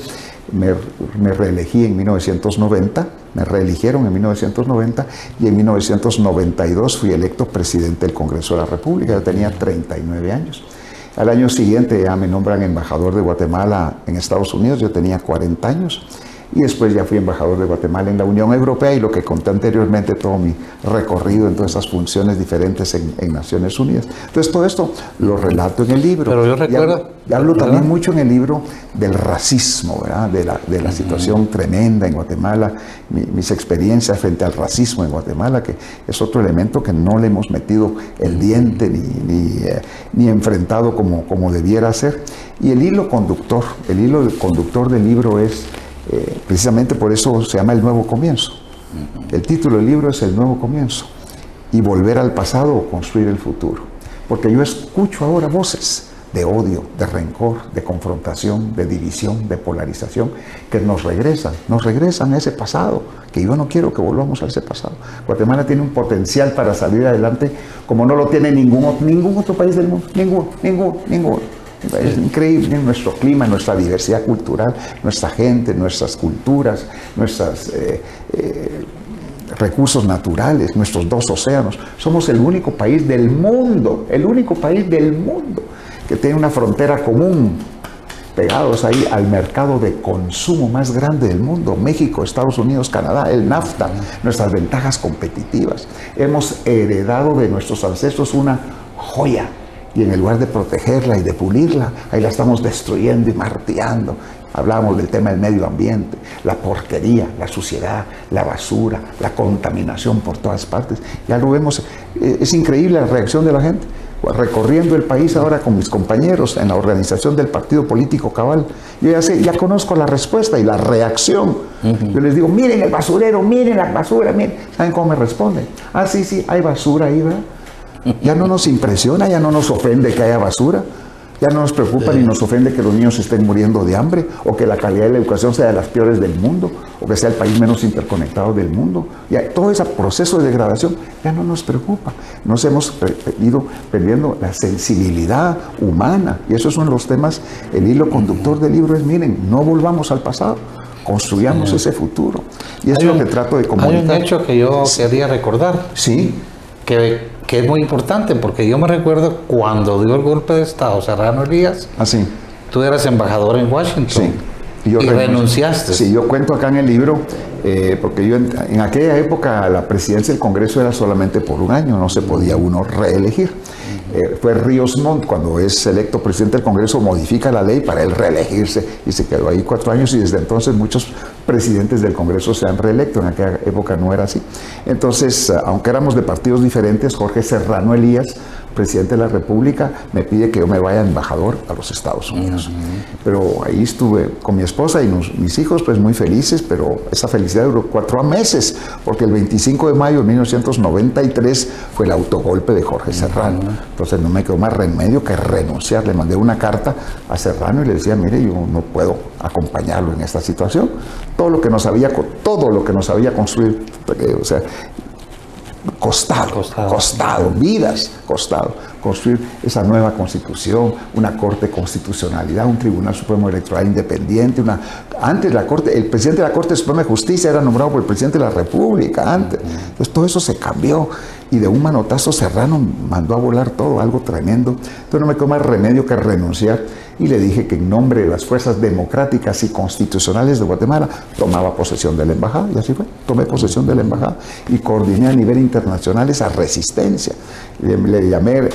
Me reelegí en 1990, me reeligieron en 1990 y en 1992 fui electo presidente del Congreso de la República. Yo tenía 39 años. Al año siguiente ya me nombran embajador de Guatemala en Estados Unidos, yo tenía 40 años. Y después ya fui embajador de Guatemala en la Unión Europea y lo que conté anteriormente, todo mi recorrido en todas esas funciones diferentes en Naciones Unidas. Entonces todo esto lo relato en el libro. Pero yo recuerdo... Y hablo también mucho en el libro del racismo, ¿verdad? De la situación tremenda en Guatemala, mis experiencias frente al racismo en Guatemala, que es otro elemento que no le hemos metido el diente ni enfrentado como debiera ser. Y el hilo conductor del libro es... precisamente por eso se llama El Nuevo Comienzo. El título del libro es El Nuevo Comienzo. Y volver al pasado o construir el futuro. Porque yo escucho ahora voces de odio, de rencor, de confrontación, de división, de polarización, que nos regresan a ese pasado, que yo no quiero que volvamos a ese pasado. Guatemala tiene un potencial para salir adelante como no lo tiene ningún otro país del mundo. Ninguno. Es increíble nuestro clima, nuestra diversidad cultural, nuestra gente, nuestras culturas, nuestros recursos naturales, nuestros 2 océanos. Somos el único país del mundo, que tiene una frontera común, pegados ahí al mercado de consumo más grande del mundo, México, Estados Unidos, Canadá, el NAFTA, nuestras ventajas competitivas. Hemos heredado de nuestros ancestros una joya. Y en lugar de protegerla y de pulirla, ahí la estamos destruyendo y martillando. Hablábamos del tema del medio ambiente, la porquería, la suciedad, la basura, la contaminación por todas partes. Ya lo vemos, es increíble la reacción de la gente. Recorriendo el país ahora con mis compañeros en la organización del Partido Político Cabal, yo ya conozco la respuesta y la reacción. Yo les digo, miren el basurero, miren la basura, miren. ¿Saben cómo me responden? Ah, sí, hay basura ahí, ¿verdad? Ya no nos impresiona, ya no nos ofende que haya basura, ya no nos preocupa ni nos ofende que los niños estén muriendo de hambre, o que la calidad de la educación sea de las peores del mundo, o que sea el país menos interconectado del mundo. Ya todo ese proceso de degradación ya no nos preocupa. Nos hemos ido perdiendo la sensibilidad humana, y esos son los temas. El hilo conductor del libro es, miren, no volvamos al pasado, construyamos ese futuro. Y eso es lo que trato de comunicar. Hay un hecho que yo quería recordar. Sí. Que es muy importante, porque yo me recuerdo cuando dio el golpe de Estado Serrano Elías, tú eras embajador en Washington y renunciaste. Sí, yo cuento acá en el libro, porque yo en aquella época la presidencia del Congreso era solamente por un año, no se podía uno reelegir. Fue Ríos Montt, cuando es electo presidente del Congreso, modifica la ley para él reelegirse y se quedó ahí 4 años, y desde entonces muchos presidentes del Congreso se han reelecto. En aquella época no era así. Entonces, aunque éramos de partidos diferentes, Jorge Serrano Elías presidente de la República me pide que yo me vaya embajador a los Estados Unidos. Pero ahí estuve con mi esposa y mis hijos pues muy felices, pero esa felicidad duró 4 meses, porque el 25 de mayo de 1993 fue el autogolpe de Jorge Serrano. Entonces no me quedó más remedio que renunciar. Le mandé una carta a Serrano y le decía, mire, yo no puedo acompañarlo en esta situación. Todo lo que nos había construido, o sea, costado, vidas, costado, construir esa nueva constitución, una corte de constitucionalidad, un tribunal supremo electoral independiente, antes la corte, el presidente de la Corte Suprema de Justicia era nombrado por el presidente de la República antes. Entonces todo eso se cambió y de un manotazo Serrano mandó a volar todo, algo tremendo. Entonces no me quedó más remedio que renunciar y le dije que en nombre de las fuerzas democráticas y constitucionales de Guatemala tomaba posesión de la embajada, y así fue, tomé posesión de la embajada y coordiné a nivel internacional esa resistencia. Le llamé,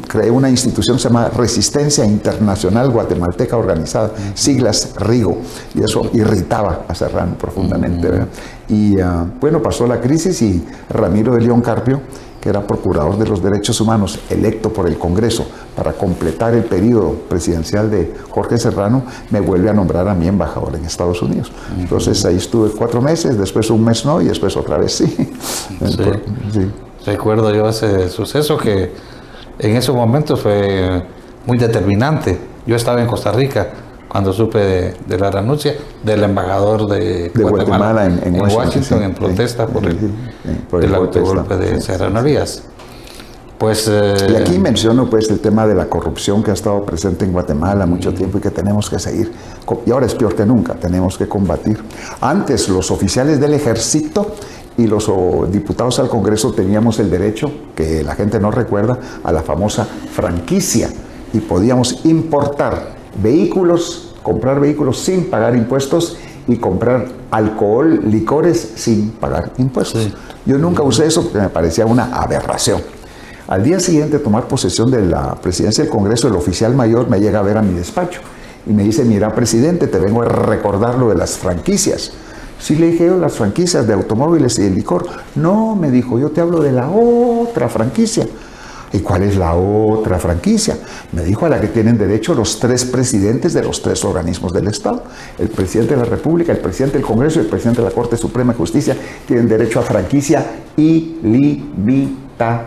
creé una institución que se llama Resistencia Internacional Guatemalteca Organizada, siglas RIGO, y eso irritaba a Serrano profundamente, ¿verdad? Y bueno, pasó la crisis y Ramiro de León Carpio, que era procurador de los derechos humanos, electo por el Congreso para completar el periodo presidencial de Jorge Serrano, me vuelve a nombrar a mí embajador en Estados Unidos. Entonces ahí estuve 4 meses, después un mes no, y después otra vez sí. Sí. Recuerdo yo ese suceso que en esos momentos fue muy determinante. Yo estaba en Costa Rica cuando supe de la renuncia del embajador de Guatemala en Washington, en protesta por el autogolpe de Serrano Elías. Pues, y aquí menciono pues el tema de la corrupción que ha estado presente en Guatemala mucho tiempo y que tenemos que seguir, y ahora es peor que nunca, tenemos que combatir. Antes los oficiales del ejército y los diputados al Congreso teníamos el derecho, que la gente no recuerda, a la famosa franquicia, y podíamos importar vehículos, comprar vehículos sin pagar impuestos y comprar alcohol, licores sin pagar impuestos. Sí. Yo nunca usé eso porque me parecía una aberración. Al día siguiente de tomar posesión de la presidencia del Congreso, el oficial mayor me llega a ver a mi despacho y me dice, mira, presidente, te vengo a recordar lo de las franquicias. Sí, le dije yo, las franquicias de automóviles y de licor. No, me dijo, yo te hablo de la otra franquicia. ¿Y cuál es la otra franquicia? Me dijo, a la que tienen derecho los 3 presidentes de los 3 organismos del Estado. El presidente de la República, el presidente del Congreso y el presidente de la Corte Suprema de Justicia tienen derecho a franquicia ilimitada.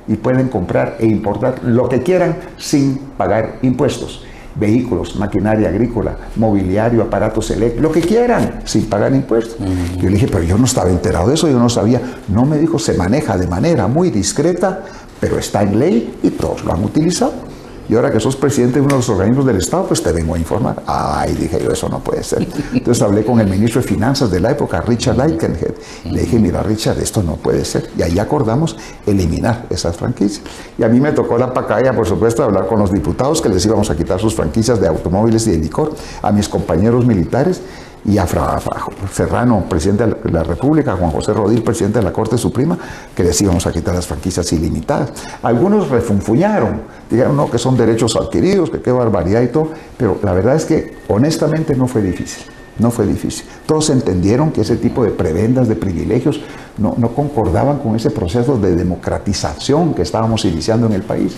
Y pueden comprar e importar lo que quieran sin pagar impuestos. Vehículos, maquinaria agrícola, mobiliario, aparatos eléctricos, lo que quieran, sin pagar impuestos. Yo le dije, pero yo no estaba enterado de eso, yo no sabía. No, me dijo, se maneja de manera muy discreta, pero está en ley y todos lo han utilizado. Y ahora que sos presidente de uno de los organismos del Estado, pues te vengo a informar. Ay, dije yo, eso no puede ser. Entonces hablé con el ministro de Finanzas de la época, Richard Likenhead. Le dije, mira, Richard, esto no puede ser. Y ahí acordamos eliminar esas franquicias. Y a mí me tocó la pacaya, por supuesto, de hablar con los diputados que les íbamos a quitar sus franquicias de automóviles y de licor, a mis compañeros militares y a Serrano, presidente de la República, Juan José Rodil, presidente de la Corte Suprema, que les íbamos a quitar las franquicias ilimitadas. Algunos refunfuñaron, dijeron no, que son derechos adquiridos, que qué barbaridad y todo, pero la verdad es que honestamente no fue difícil. No fue difícil. Todos entendieron que ese tipo de prebendas, de privilegios, no concordaban con ese proceso de democratización que estábamos iniciando en el país.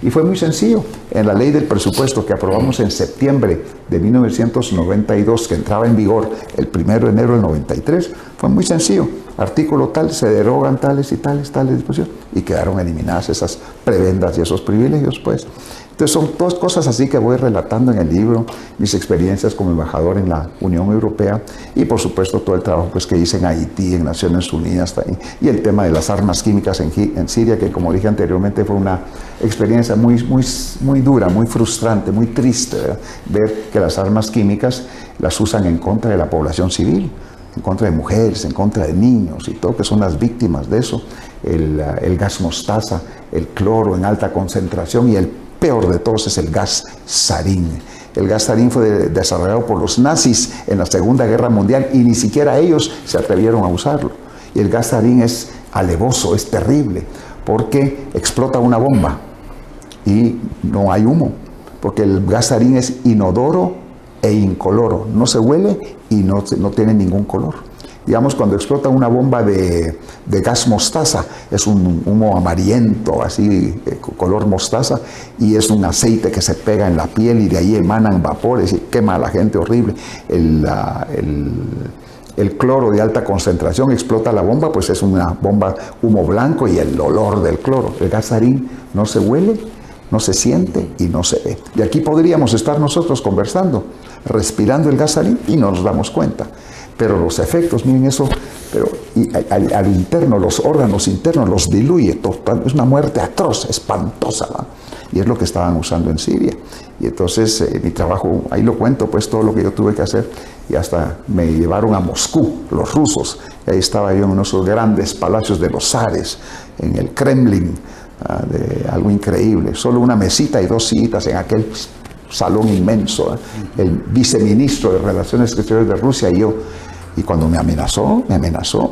Y fue muy sencillo. En la ley del presupuesto que aprobamos en septiembre de 1992, que entraba en vigor el 1 de enero del 93, fue muy sencillo. Artículo tal, se derogan tales y tales disposiciones, y quedaron eliminadas esas prebendas y esos privilegios, pues. Entonces son todas cosas así que voy relatando en el libro, mis experiencias como embajador en la Unión Europea y por supuesto todo el trabajo pues, que hice en Haití, en Naciones Unidas y el tema de las armas químicas en Siria, que como dije anteriormente fue una experiencia muy dura, muy frustrante, muy triste, ¿verdad? Ver que las armas químicas las usan en contra de la población civil, en contra de mujeres, en contra de niños y todo, que son las víctimas de eso, el gas mostaza, el cloro en alta concentración y el peor de todos es el gas sarín. El gas sarín fue desarrollado por los nazis en la Segunda Guerra Mundial y ni siquiera ellos se atrevieron a usarlo. Y el gas sarín es alevoso, es terrible, porque explota una bomba y no hay humo, porque el gas sarín es inodoro e incoloro, no se huele y no tiene ningún color. Digamos, cuando explota una bomba de gas mostaza, es un humo amarillento, así, color mostaza, y es un aceite que se pega en la piel y de ahí emanan vapores y quema a la gente horrible. El cloro de alta concentración explota la bomba, pues es una bomba humo blanco y el olor del cloro. El gas sarín no se huele, no se siente y no se ve. Y aquí podríamos estar nosotros conversando, respirando el gas sarín y no nos damos cuenta. Pero los efectos, miren eso, pero al interno, los órganos internos los diluye, es una muerte atroz, espantosa, ¿no? Y es lo que estaban usando en Siria. Y entonces mi trabajo, ahí lo cuento, pues todo lo que yo tuve que hacer, y hasta me llevaron a Moscú, los rusos, y ahí estaba yo en uno de esos grandes palacios de los zares, en el Kremlin, de algo increíble, solo una mesita y 2 sillitas en aquel salón inmenso, el viceministro de Relaciones Exteriores de Rusia y yo. Y cuando me amenazó,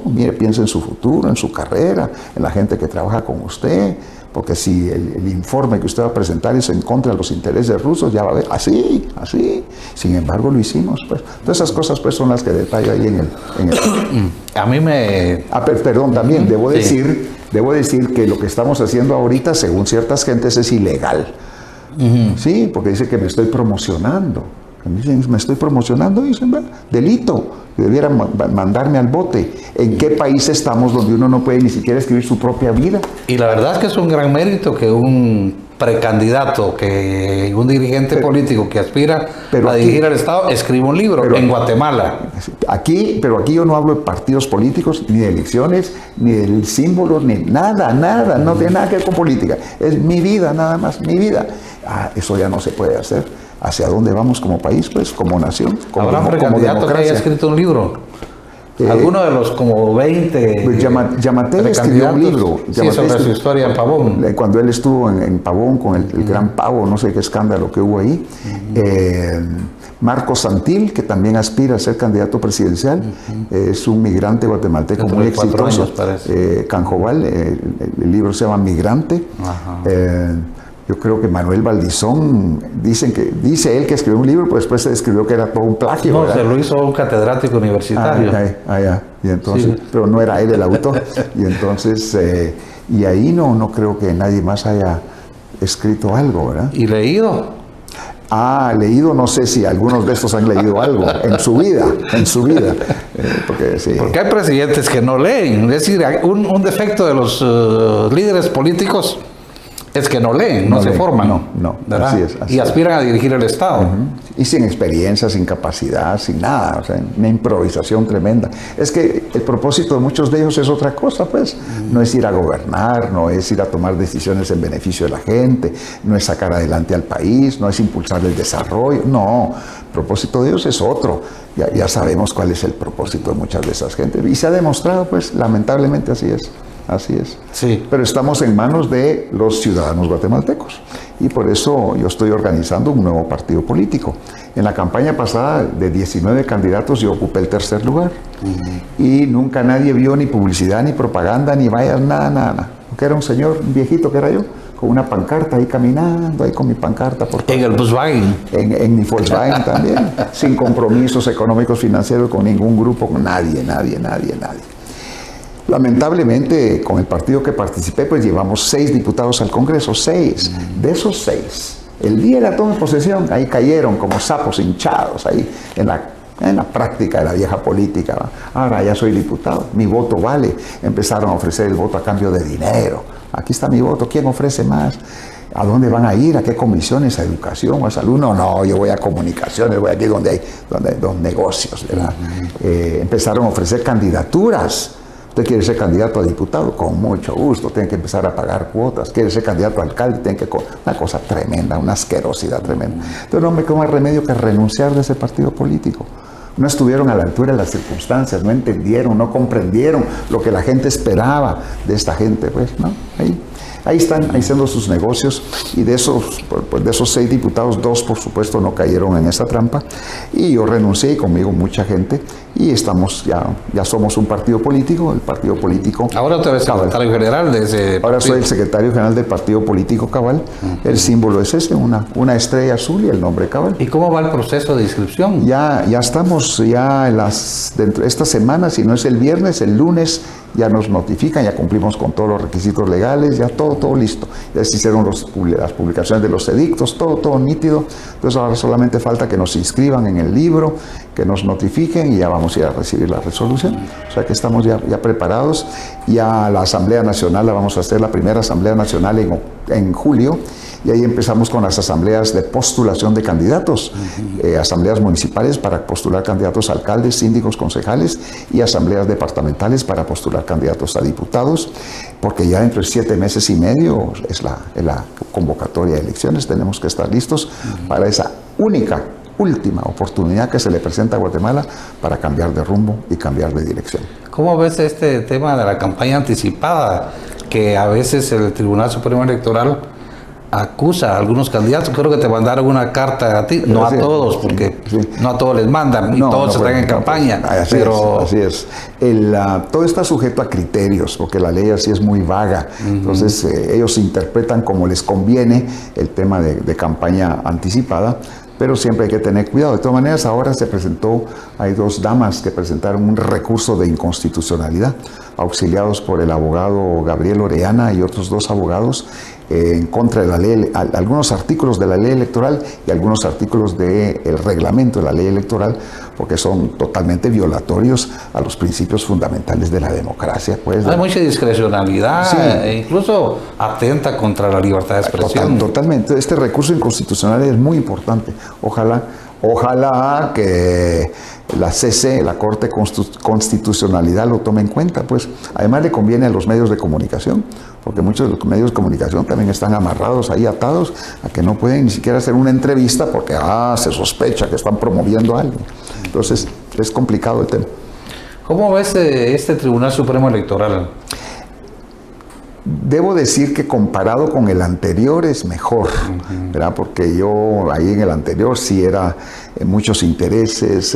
mire, piensa en su futuro, en su carrera, en la gente que trabaja con usted, porque si el informe que usted va a presentar es en contra de los intereses rusos, ya va a ver, así. Sin embargo, lo hicimos, pues. Todas esas cosas, pues, son las que detallo ahí en el... A mí me... perdón, también debo decir que lo que estamos haciendo ahorita, según ciertas gentes, es ilegal. Sí, porque dice que me estoy promocionando. Me estoy promocionando, dicen, delito, debieran mandarme al bote. ¿En qué país estamos donde uno no puede ni siquiera escribir su propia vida? Y la verdad es que es un gran mérito que un precandidato, que un dirigente político que aspira a dirigir al Estado escriba un libro en Guatemala. Pero aquí yo no hablo de partidos políticos, ni de elecciones, ni del símbolo, ni nada, no tiene nada que ver con política. Es mi vida, nada más, mi vida. Eso ya no se puede hacer. ¿Hacia dónde vamos como país, pues, como nación? ¿Habrá un precandidato que haya escrito un libro? Alguno de los como 20 pues Yamatei escribió un libro. Sobre su historia en Pavón. Cuando él estuvo en Pavón con el gran pavo, no sé qué escándalo que hubo ahí. Marco Santil, que también aspira a ser candidato presidencial, es un migrante guatemalteco muy exitoso. Canjobal, el libro se llama Migrante. Yo creo que Manuel Valdizón, dice él que escribió un libro, pero después se describió que era todo un plagio. No, se lo hizo un catedrático universitario. Y entonces, pero no era él el autor. Y entonces, y ahí no creo que nadie más haya escrito algo, ¿verdad? ¿Y leído? Leído, no sé si algunos de estos han leído algo en su vida. Porque hay presidentes que no leen. Es decir, un defecto de los líderes políticos es que no leen, no se forman. No, así es. Y aspiran a dirigir el Estado. Y sin experiencia, sin capacidad, sin nada, o sea, una improvisación tremenda. Es que el propósito de muchos de ellos es otra cosa, pues. No es ir a gobernar, no es ir a tomar decisiones en beneficio de la gente, no es sacar adelante al país, no es impulsar el desarrollo, no. El propósito de ellos es otro. Ya sabemos cuál es el propósito de muchas de esas gentes. Y se ha demostrado, pues, lamentablemente así es. Así es. Sí. Pero estamos en manos de los ciudadanos guatemaltecos. Y por eso yo estoy organizando un nuevo partido político. En la campaña pasada, de 19 candidatos, yo ocupé el 3er lugar. Y nunca nadie vio ni publicidad, ni propaganda, ni vallas, nada. Porque era un señor, un viejito que era yo, con una pancarta ahí caminando, ahí con mi pancarta. En el Volkswagen. En mi Volkswagen también. Sin compromisos económicos, financieros, con ningún grupo, con nadie. Lamentablemente, con el partido que participé, pues llevamos 6 diputados al Congreso, 6. De esos 6, el día de la toma de posesión, ahí cayeron como sapos hinchados, ahí en la práctica de la vieja política. Ahora ya soy diputado, mi voto vale. Empezaron a ofrecer el voto a cambio de dinero. Aquí está mi voto, ¿quién ofrece más? ¿A dónde van a ir? ¿A qué comisiones? ¿A educación o a salud? No, yo voy a comunicaciones, voy aquí donde hay negocios, ¿verdad? Empezaron a ofrecer candidaturas. Usted quiere ser candidato a diputado, con mucho gusto, tiene que empezar a pagar cuotas. Quiere ser candidato a alcalde, tiene que... Una cosa tremenda, una asquerosidad tremenda. Entonces no me queda más remedio que renunciar de ese partido político. No estuvieron a la altura de las circunstancias, no entendieron, no comprendieron lo que la gente esperaba de esta gente, pues, ¿no? Ahí están haciendo sus negocios, y de esos 6 diputados, 2 por supuesto no cayeron en esa trampa, y yo renuncié, y conmigo mucha gente, y estamos ya somos un partido político, el partido político. Ahora tú eres secretario general de ese Ahora soy el secretario general del partido político Cabal. El símbolo es ese, una estrella azul y el nombre Cabal. ¿Y cómo va el proceso de inscripción? Ya estamos dentro de esta semana, si no es el viernes, el lunes ya nos notifican, ya cumplimos con todos los requisitos legales, ya todo listo. Ya se hicieron las publicaciones de los edictos, todo nítido. Entonces ahora solamente falta que nos inscriban en el libro, que nos notifiquen y ya vamos a ir a recibir la resolución. O sea que estamos ya preparados. Ya la Asamblea Nacional la vamos a hacer, la primera Asamblea Nacional en julio. Y ahí empezamos con las asambleas de postulación de candidatos, asambleas municipales para postular candidatos a alcaldes, síndicos, concejales, y asambleas departamentales para postular candidatos a diputados, porque ya dentro de 7 meses y medio es la convocatoria de elecciones. Tenemos que estar listos para esa última oportunidad que se le presenta a Guatemala para cambiar de rumbo y cambiar de dirección. ¿Cómo ves este tema de la campaña anticipada, que a veces el Tribunal Supremo Electoral acusa a algunos candidatos? Creo que te mandaron una carta a ti, no a todos, porque no a todos les mandan, y todos están en campaña. Así es. Todo está sujeto a criterios, porque la ley así es muy vaga. Entonces, ellos interpretan como les conviene el tema de campaña anticipada, pero siempre hay que tener cuidado. De todas maneras, ahora hay 2 damas que presentaron un recurso de inconstitucionalidad, auxiliados por el abogado Gabriel Orellana y otros 2 abogados, en contra de la ley, algunos artículos de la ley electoral y algunos artículos del reglamento de la ley electoral, porque son totalmente violatorios a los principios fundamentales de la democracia. Pues, hay mucha discrecionalidad, e incluso atenta contra la libertad de expresión. Totalmente. Este recurso inconstitucional es muy importante. Ojalá que la CC, la Corte Constitucionalidad, lo tome en cuenta. Pues además le conviene a los medios de comunicación, porque muchos de los medios de comunicación también están amarrados ahí, atados a que no pueden ni siquiera hacer una entrevista porque se sospecha que están promoviendo a alguien. Entonces es complicado el tema. ¿Cómo ves este Tribunal Supremo Electoral? Debo decir que comparado con el anterior es mejor, ¿verdad? Porque yo ahí en el anterior sí era muchos intereses,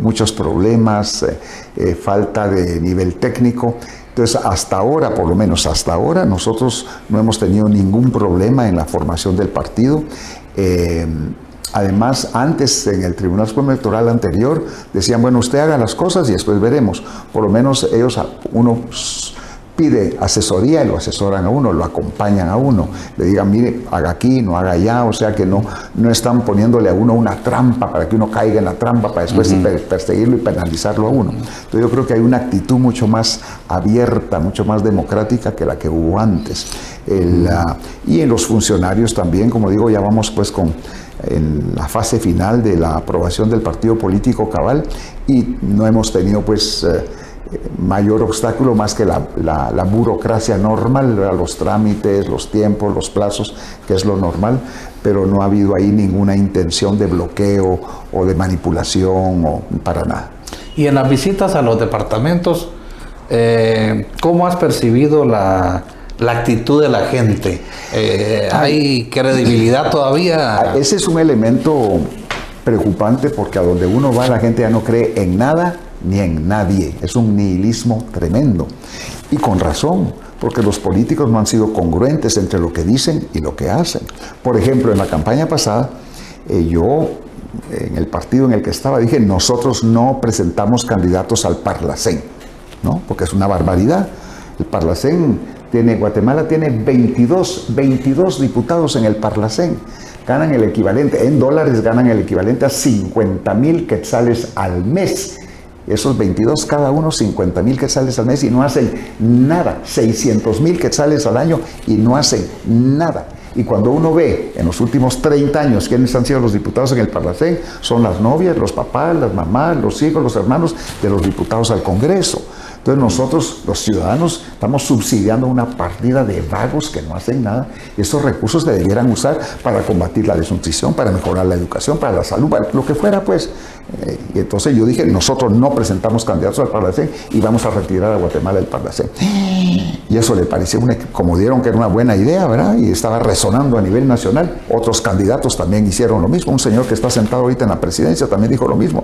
muchos problemas, falta de nivel técnico. Entonces, hasta ahora, por lo menos hasta ahora, nosotros no hemos tenido ningún problema en la formación del partido. Además, antes en el Tribunal Supremo Electoral anterior decían, bueno, usted haga las cosas y después veremos. Por lo menos uno pide asesoría y lo asesoran a uno, lo acompañan a uno, le digan, mire, haga aquí, no haga allá, o sea que no están poniéndole a uno una trampa para que uno caiga en la trampa para después perseguirlo y penalizarlo a uno. Entonces yo creo que hay una actitud mucho más abierta, mucho más democrática que la que hubo antes. Y en los funcionarios también, como digo, ya vamos pues en la fase final de la aprobación del partido político Cabal y no hemos tenido pues mayor obstáculo más que la burocracia normal, los trámites, los tiempos, los plazos, que es lo normal, pero no ha habido ahí ninguna intención de bloqueo o de manipulación o para nada. Y en las visitas a los departamentos, ¿cómo has percibido la actitud de la gente? ¿Hay credibilidad todavía? Ese es un elemento preocupante porque a donde uno va la gente ya no cree en nada ni en nadie. Es un nihilismo tremendo. Y con razón, porque los políticos no han sido congruentes entre lo que dicen y lo que hacen. Por ejemplo, en la campaña pasada, yo, en el partido en el que estaba, dije, nosotros no presentamos candidatos al Parlacén, ¿no? Porque es una barbaridad. El Parlacén Guatemala tiene 22 diputados en el Parlacén. Ganan el equivalente, en dólares ganan el equivalente a 50,000 quetzales al mes. Esos 22, cada uno 50,000 quetzales al mes y no hacen nada. 600,000 quetzales al año y no hacen nada. Y cuando uno ve en los últimos 30 años quiénes han sido los diputados en el Parlacén, son las novias, los papás, las mamás, los hijos, los hermanos de los diputados al Congreso. Entonces nosotros, los ciudadanos, estamos subsidiando una partida de vagos que no hacen nada. Esos recursos se debieran usar para combatir la desnutrición, para mejorar la educación, para la salud, para lo que fuera, pues. Y entonces yo dije, nosotros no presentamos candidatos al Parlacén y vamos a retirar a Guatemala del Parlacén. Y eso le pareció, como dieron que era una buena idea, ¿verdad? Y estaba resonando a nivel nacional. Otros candidatos también hicieron lo mismo. Un señor que está sentado ahorita en la presidencia también dijo lo mismo.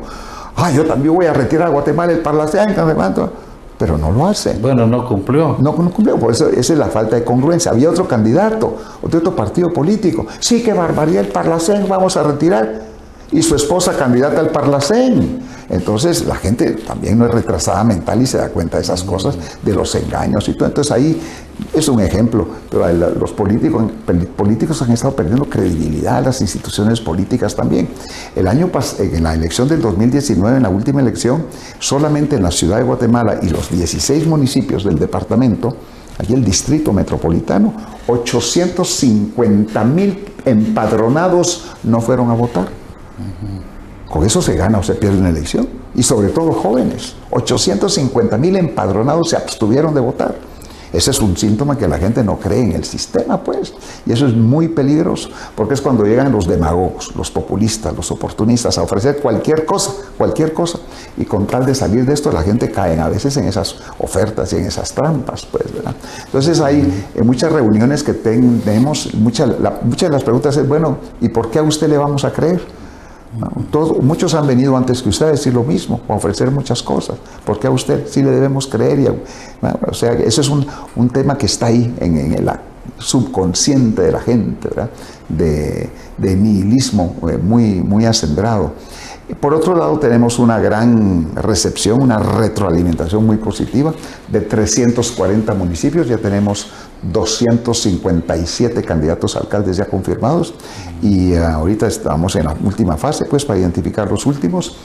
yo también voy a retirar a Guatemala el Parlacén, no sé cuánto. Pero no lo hace. Bueno, no cumplió. No cumplió, por eso esa es la falta de congruencia. Había otro candidato, otro partido político. Sí, qué barbaridad, el Parlacén, vamos a retirar. Y su esposa candidata al Parlacén. Entonces la gente también no es retrasada mental y se da cuenta de esas cosas, de los engaños y todo. Entonces ahí es un ejemplo. Pero los políticos han estado perdiendo credibilidad, las instituciones políticas también. En la elección del 2019, en la última elección, solamente en la ciudad de Guatemala y los 16 municipios del departamento, aquí el distrito metropolitano, 850,000 empadronados no fueron a votar. Con eso se gana o se pierde una elección. Y sobre todo jóvenes. 850,000 empadronados se abstuvieron de votar. Ese es un síntoma que la gente no cree en el sistema, pues. Y eso es muy peligroso, porque es cuando llegan los demagogos, los populistas, los oportunistas a ofrecer cualquier cosa. Y con tal de salir de esto, la gente cae a veces en esas ofertas y en esas trampas, pues, ¿verdad? Entonces hay muchas reuniones que tenemos, muchas de las preguntas es, bueno, ¿y por qué a usted le vamos a creer? Muchos han venido antes que usted a decir lo mismo, a ofrecer muchas cosas. ¿Por qué a usted sí le debemos creer? O sea, eso es un tema que está ahí en el subconsciente de la gente, ¿verdad? De nihilismo muy acendrado. Por otro lado, tenemos una gran recepción, una retroalimentación muy positiva de 340 municipios. Ya tenemos 257 candidatos a alcaldes ya confirmados y ahorita estamos en la última fase, pues, para identificar los últimos.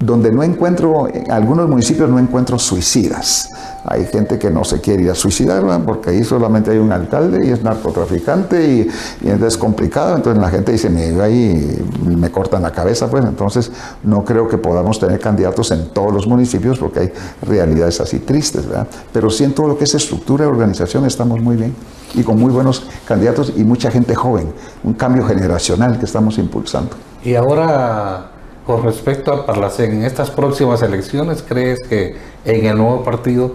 Donde no encuentro, en algunos municipios no encuentro suicidas. Hay gente que no se quiere ir a suicidar, ¿verdad? Porque ahí solamente hay un alcalde y es narcotraficante y es complicado. Entonces la gente dice, ahí me cortan la cabeza, pues. Entonces no creo que podamos tener candidatos en todos los municipios porque hay realidades así tristes, ¿verdad? Pero sí en todo lo que es estructura y organización estamos muy bien y con muy buenos candidatos y mucha gente joven. Un cambio generacional que estamos impulsando. Y ahora, con respecto al Parlacén, en estas próximas elecciones, ¿crees que en el nuevo partido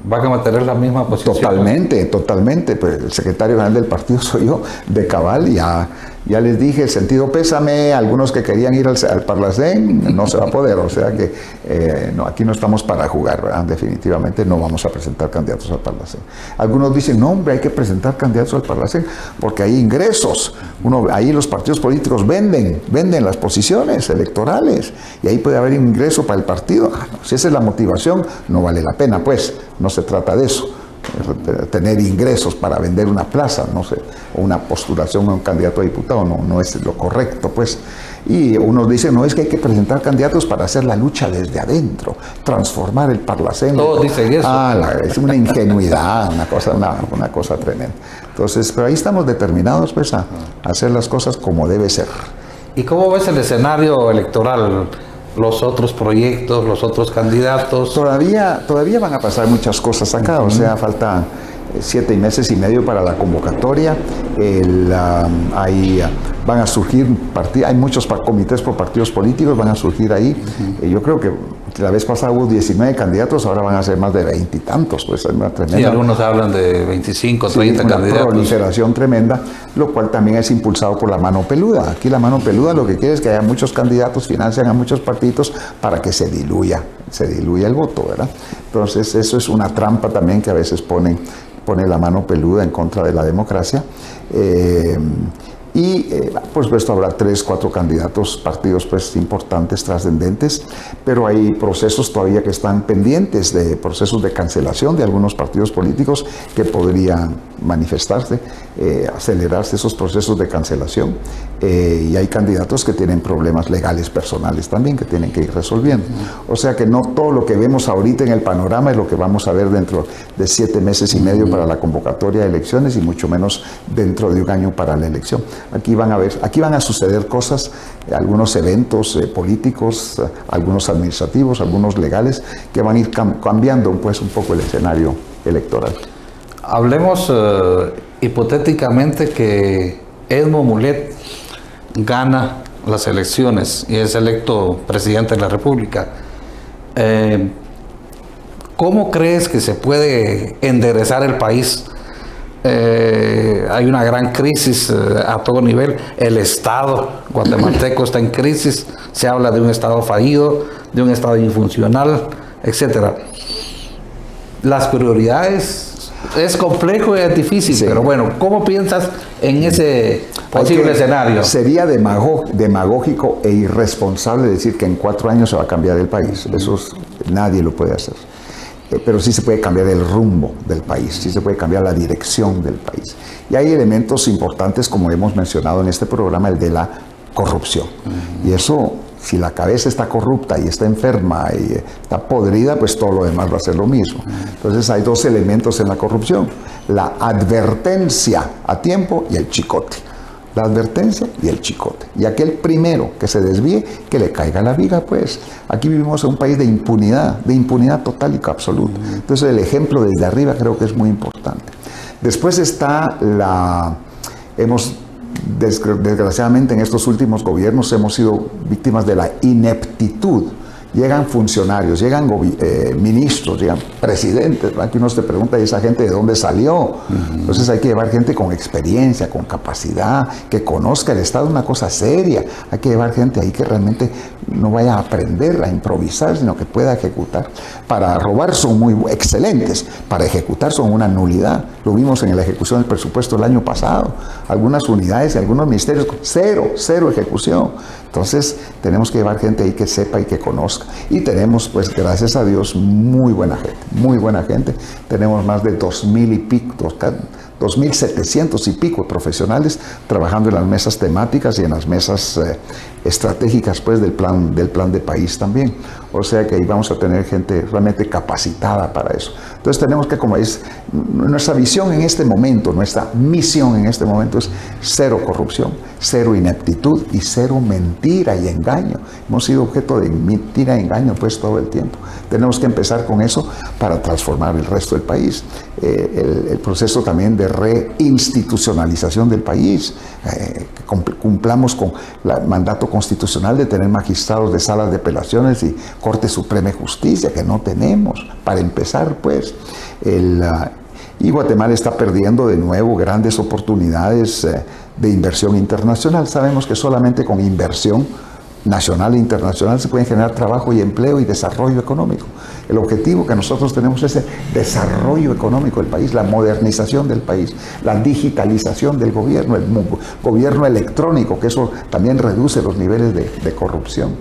van a mantener la misma posición? Totalmente. Pues el secretario general del partido soy yo, de cabal. Ya les dije, sentido pésame, algunos que querían ir al Parlacén, no se va a poder. O sea que no, aquí no estamos para jugar, ¿verdad? Definitivamente no vamos a presentar candidatos al Parlacén. Algunos dicen, no, hombre, hay que presentar candidatos al Parlacén porque hay ingresos. Ahí los partidos políticos venden las posiciones electorales y ahí puede haber ingreso para el partido. Si esa es la motivación, no vale la pena, pues. No se trata de eso, tener ingresos para vender una plaza, no sé, o una postulación a un candidato a diputado, no es lo correcto, pues. Y unos dicen, no, es que hay que presentar candidatos para hacer la lucha desde adentro, transformar el Parlacén. Todos dicen eso. Es una ingenuidad, una cosa tremenda. Entonces, pero ahí estamos determinados, pues, a hacer las cosas como debe ser. ¿Y cómo ves el escenario electoral? Los otros proyectos, los otros candidatos. Todavía van a pasar muchas cosas acá, o sea, falta 7 meses y medio para la convocatoria. Van a surgir hay muchos comités por partidos políticos, van a surgir ahí. Yo creo que la vez pasada hubo 19 candidatos, ahora van a ser más de 20 y tantos, pues es una tremenda. Sí, algunos hablan de 25, 30 candidatos. Una proliferación tremenda, lo cual también es impulsado por la mano peluda. Aquí la mano peluda lo que quiere es que haya muchos candidatos, financian a muchos partidos para que se diluya el voto, ¿verdad? Entonces eso es una trampa también que a veces pone la mano peluda en contra de la democracia. Por supuesto habrá 3, 4 candidatos, partidos pues importantes, trascendentes, pero hay procesos todavía que están pendientes, de procesos de cancelación de algunos partidos políticos que podrían manifestarse, acelerarse esos procesos de cancelación, y hay candidatos que tienen problemas legales personales también que tienen que ir resolviendo. O sea que no todo lo que vemos ahorita en el panorama es lo que vamos a ver dentro de 7 meses y medio para la convocatoria de elecciones y mucho menos dentro de un año para la elección. Aquí van a suceder cosas, algunos eventos políticos, algunos administrativos, algunos legales, que van a ir cambiando pues un poco el escenario electoral. Hablemos hipotéticamente que Edmo Mulet gana las elecciones y es electo presidente de la República. ¿Cómo crees que se puede enderezar el país hay una gran crisis a todo nivel. El Estado guatemalteco está en crisis. Se habla de un Estado fallido, de un Estado infuncional, etcétera. Las prioridades es complejo y es difícil, sí. Pero bueno, ¿cómo piensas en ese posible escenario? Sería demagógico e irresponsable decir que en 4 años se va a cambiar el país. Eso nadie lo puede hacer. Pero sí se puede cambiar el rumbo del país, sí se puede cambiar la dirección del país. Y hay elementos importantes, como hemos mencionado en este programa, el de la corrupción. Y eso, si la cabeza está corrupta y está enferma y está podrida, pues todo lo demás va a ser lo mismo. Entonces hay 2 elementos en la corrupción: la advertencia a tiempo y el chicote. La advertencia y el chicote. Y aquel primero que se desvíe, que le caiga la viga, pues. Aquí vivimos en un país de impunidad total y absoluta. Entonces el ejemplo desde arriba creo que es muy importante. Después está desgraciadamente en estos últimos gobiernos hemos sido víctimas de la ineptitud. Llegan funcionarios, llegan ministros, llegan presidentes, ¿verdad? Que uno se pregunta, ¿y esa gente de dónde salió? Entonces hay que llevar gente con experiencia, con capacidad, que conozca el Estado, una cosa seria. Hay que llevar gente ahí que realmente no vaya a aprender, a improvisar, sino que pueda ejecutar. Para robar son muy excelentes, para ejecutar son una nulidad. Lo vimos en la ejecución del presupuesto el año pasado. Algunas unidades y algunos ministerios, cero ejecución. Entonces tenemos que llevar gente ahí que sepa y que conozca. Y tenemos, pues gracias a Dios, muy buena gente. Tenemos más de 2,000 y pico, 2,700 y pico profesionales trabajando en las mesas temáticas y en las mesas estratégicas, pues, del plan de país también. O sea que ahí vamos a tener gente realmente capacitada para eso. Entonces tenemos que, como es, nuestra visión en este momento, nuestra misión en este momento es 0 corrupción, 0 ineptitud y 0 mentira y engaño. Hemos sido objeto de mentira y engaño, pues, todo el tiempo. Tenemos que empezar con eso para transformar el resto del país. El proceso también de reinstitucionalización del país, que cumplamos con el mandato constitucional de tener magistrados de salas de apelaciones y Corte Suprema de Justicia, que no tenemos, para empezar, pues. Y Guatemala está perdiendo de nuevo grandes oportunidades de inversión internacional. Sabemos que solamente con inversión nacional e internacional se pueden generar trabajo y empleo y desarrollo económico. El objetivo que nosotros tenemos es el desarrollo económico del país, la modernización del país, la digitalización del gobierno, el gobierno electrónico, que eso también reduce los niveles de corrupción.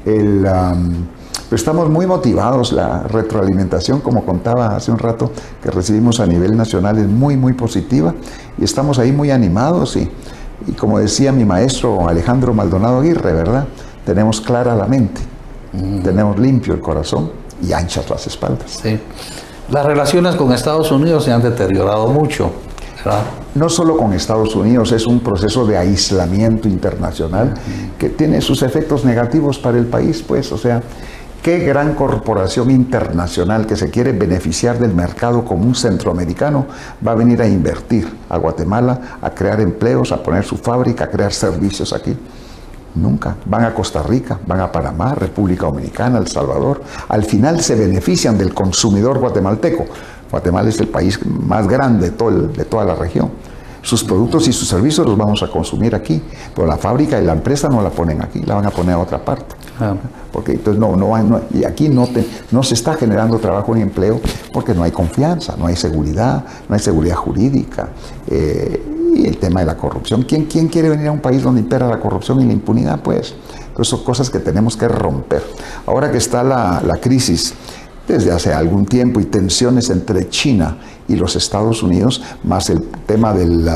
Pero estamos muy motivados. La retroalimentación, como contaba hace un rato, que recibimos a nivel nacional es muy positiva y estamos ahí muy animados y como decía mi maestro Alejandro Maldonado Aguirre, ¿verdad? Tenemos clara la mente, tenemos limpio el corazón y anchas las espaldas. Sí. Las relaciones con Estados Unidos se han deteriorado mucho, ¿verdad? No solo con Estados Unidos, es un proceso de aislamiento internacional que tiene sus efectos negativos para el país, pues, o sea, ¿qué gran corporación internacional que se quiere beneficiar del mercado común centroamericano va a venir a invertir a Guatemala, a crear empleos, a poner su fábrica, a crear servicios aquí? Nunca. Van a Costa Rica, van a Panamá, República Dominicana, El Salvador. Al final se benefician del consumidor guatemalteco. Guatemala es el país más grande de toda la región. Sus productos y sus servicios los vamos a consumir aquí, pero la fábrica y la empresa no la ponen aquí, la van a poner a otra parte. Porque entonces y aquí no se está generando trabajo ni empleo porque no hay confianza, no hay seguridad jurídica. Y el tema de la corrupción. ¿Quién quiere venir a un país donde impera la corrupción y la impunidad? Pues, entonces son cosas que tenemos que romper. Ahora que está la crisis desde hace algún tiempo y tensiones entre China y los Estados Unidos, más el tema del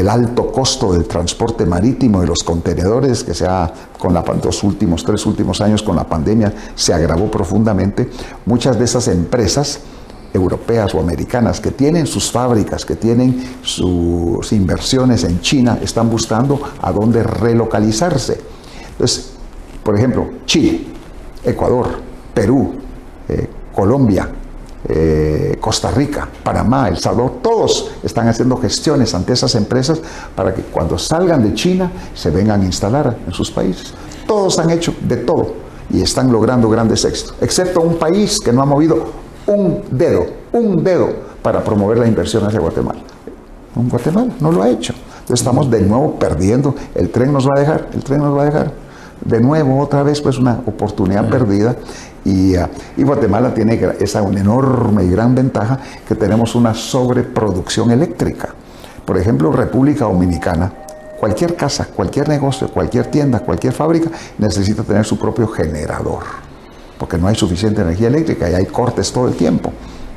alto costo del transporte marítimo, de los contenedores, que con los 3 últimos años con la pandemia se agravó profundamente. Muchas de esas empresas europeas o americanas que tienen sus fábricas, que tienen sus inversiones en China, están buscando a dónde relocalizarse. Entonces, por ejemplo, Chile, Ecuador, Perú, Colombia, Costa Rica, Panamá, El Salvador, todos están haciendo gestiones ante esas empresas para que cuando salgan de China se vengan a instalar en sus países. Todos han hecho de todo y están logrando grandes éxitos, excepto un país que no ha movido un dedo para promover la inversión hacia Guatemala. en Guatemala, no lo ha hecho. Entonces estamos de nuevo perdiendo, el tren nos va a dejar. De nuevo, otra vez, pues una oportunidad perdida. Y Guatemala tiene esa enorme y gran ventaja que tenemos una sobreproducción eléctrica. Por ejemplo, República Dominicana, cualquier casa, cualquier negocio, cualquier tienda, cualquier fábrica necesita tener su propio generador, porque no hay suficiente energía eléctrica y hay cortes todo el tiempo.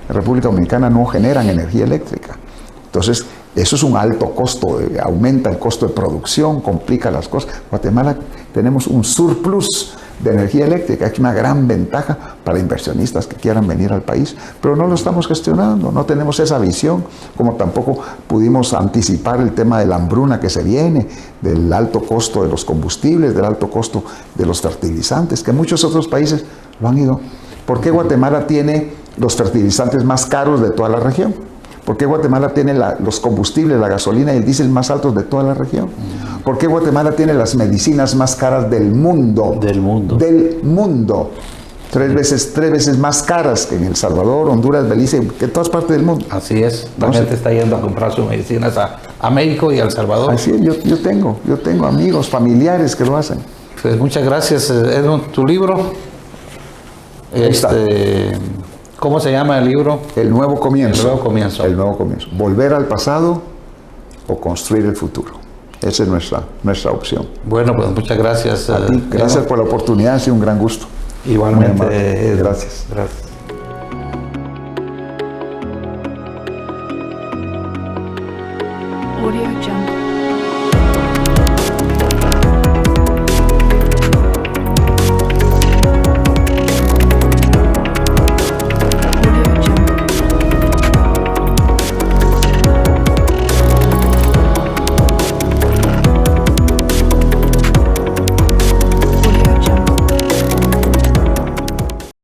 En República Dominicana no generan energía eléctrica. Entonces, eso es un alto costo, aumenta el costo de producción, complica las cosas. Guatemala tenemos un surplus de energía eléctrica, es una gran ventaja para inversionistas que quieran venir al país, pero no lo estamos gestionando, no tenemos esa visión, como tampoco pudimos anticipar el tema de la hambruna que se viene, del alto costo de los combustibles, del alto costo de los fertilizantes, que muchos otros países lo han ido. ¿Por qué Guatemala tiene los fertilizantes más caros de toda la región? ¿Por qué Guatemala tiene los combustibles, la gasolina y el diésel más altos de toda la región? ¿Por qué Guatemala tiene las medicinas más caras del mundo? Del mundo. Del mundo. Tres veces más caras que en El Salvador, Honduras, Belice, que en todas partes del mundo. Así es. La gente está yendo a comprar sus medicinas a México y a El Salvador. Así es, yo tengo amigos, familiares que lo hacen. Pues muchas gracias, Edmund. ¿Tu libro? ¿Cómo se llama el libro? El nuevo comienzo. El nuevo comienzo. El nuevo comienzo. Volver al pasado o construir el futuro. Esa es nuestra opción. Bueno, pues muchas gracias. A ti, gracias por la oportunidad, ha sido un gran gusto. Igualmente. Gracias. Gracias.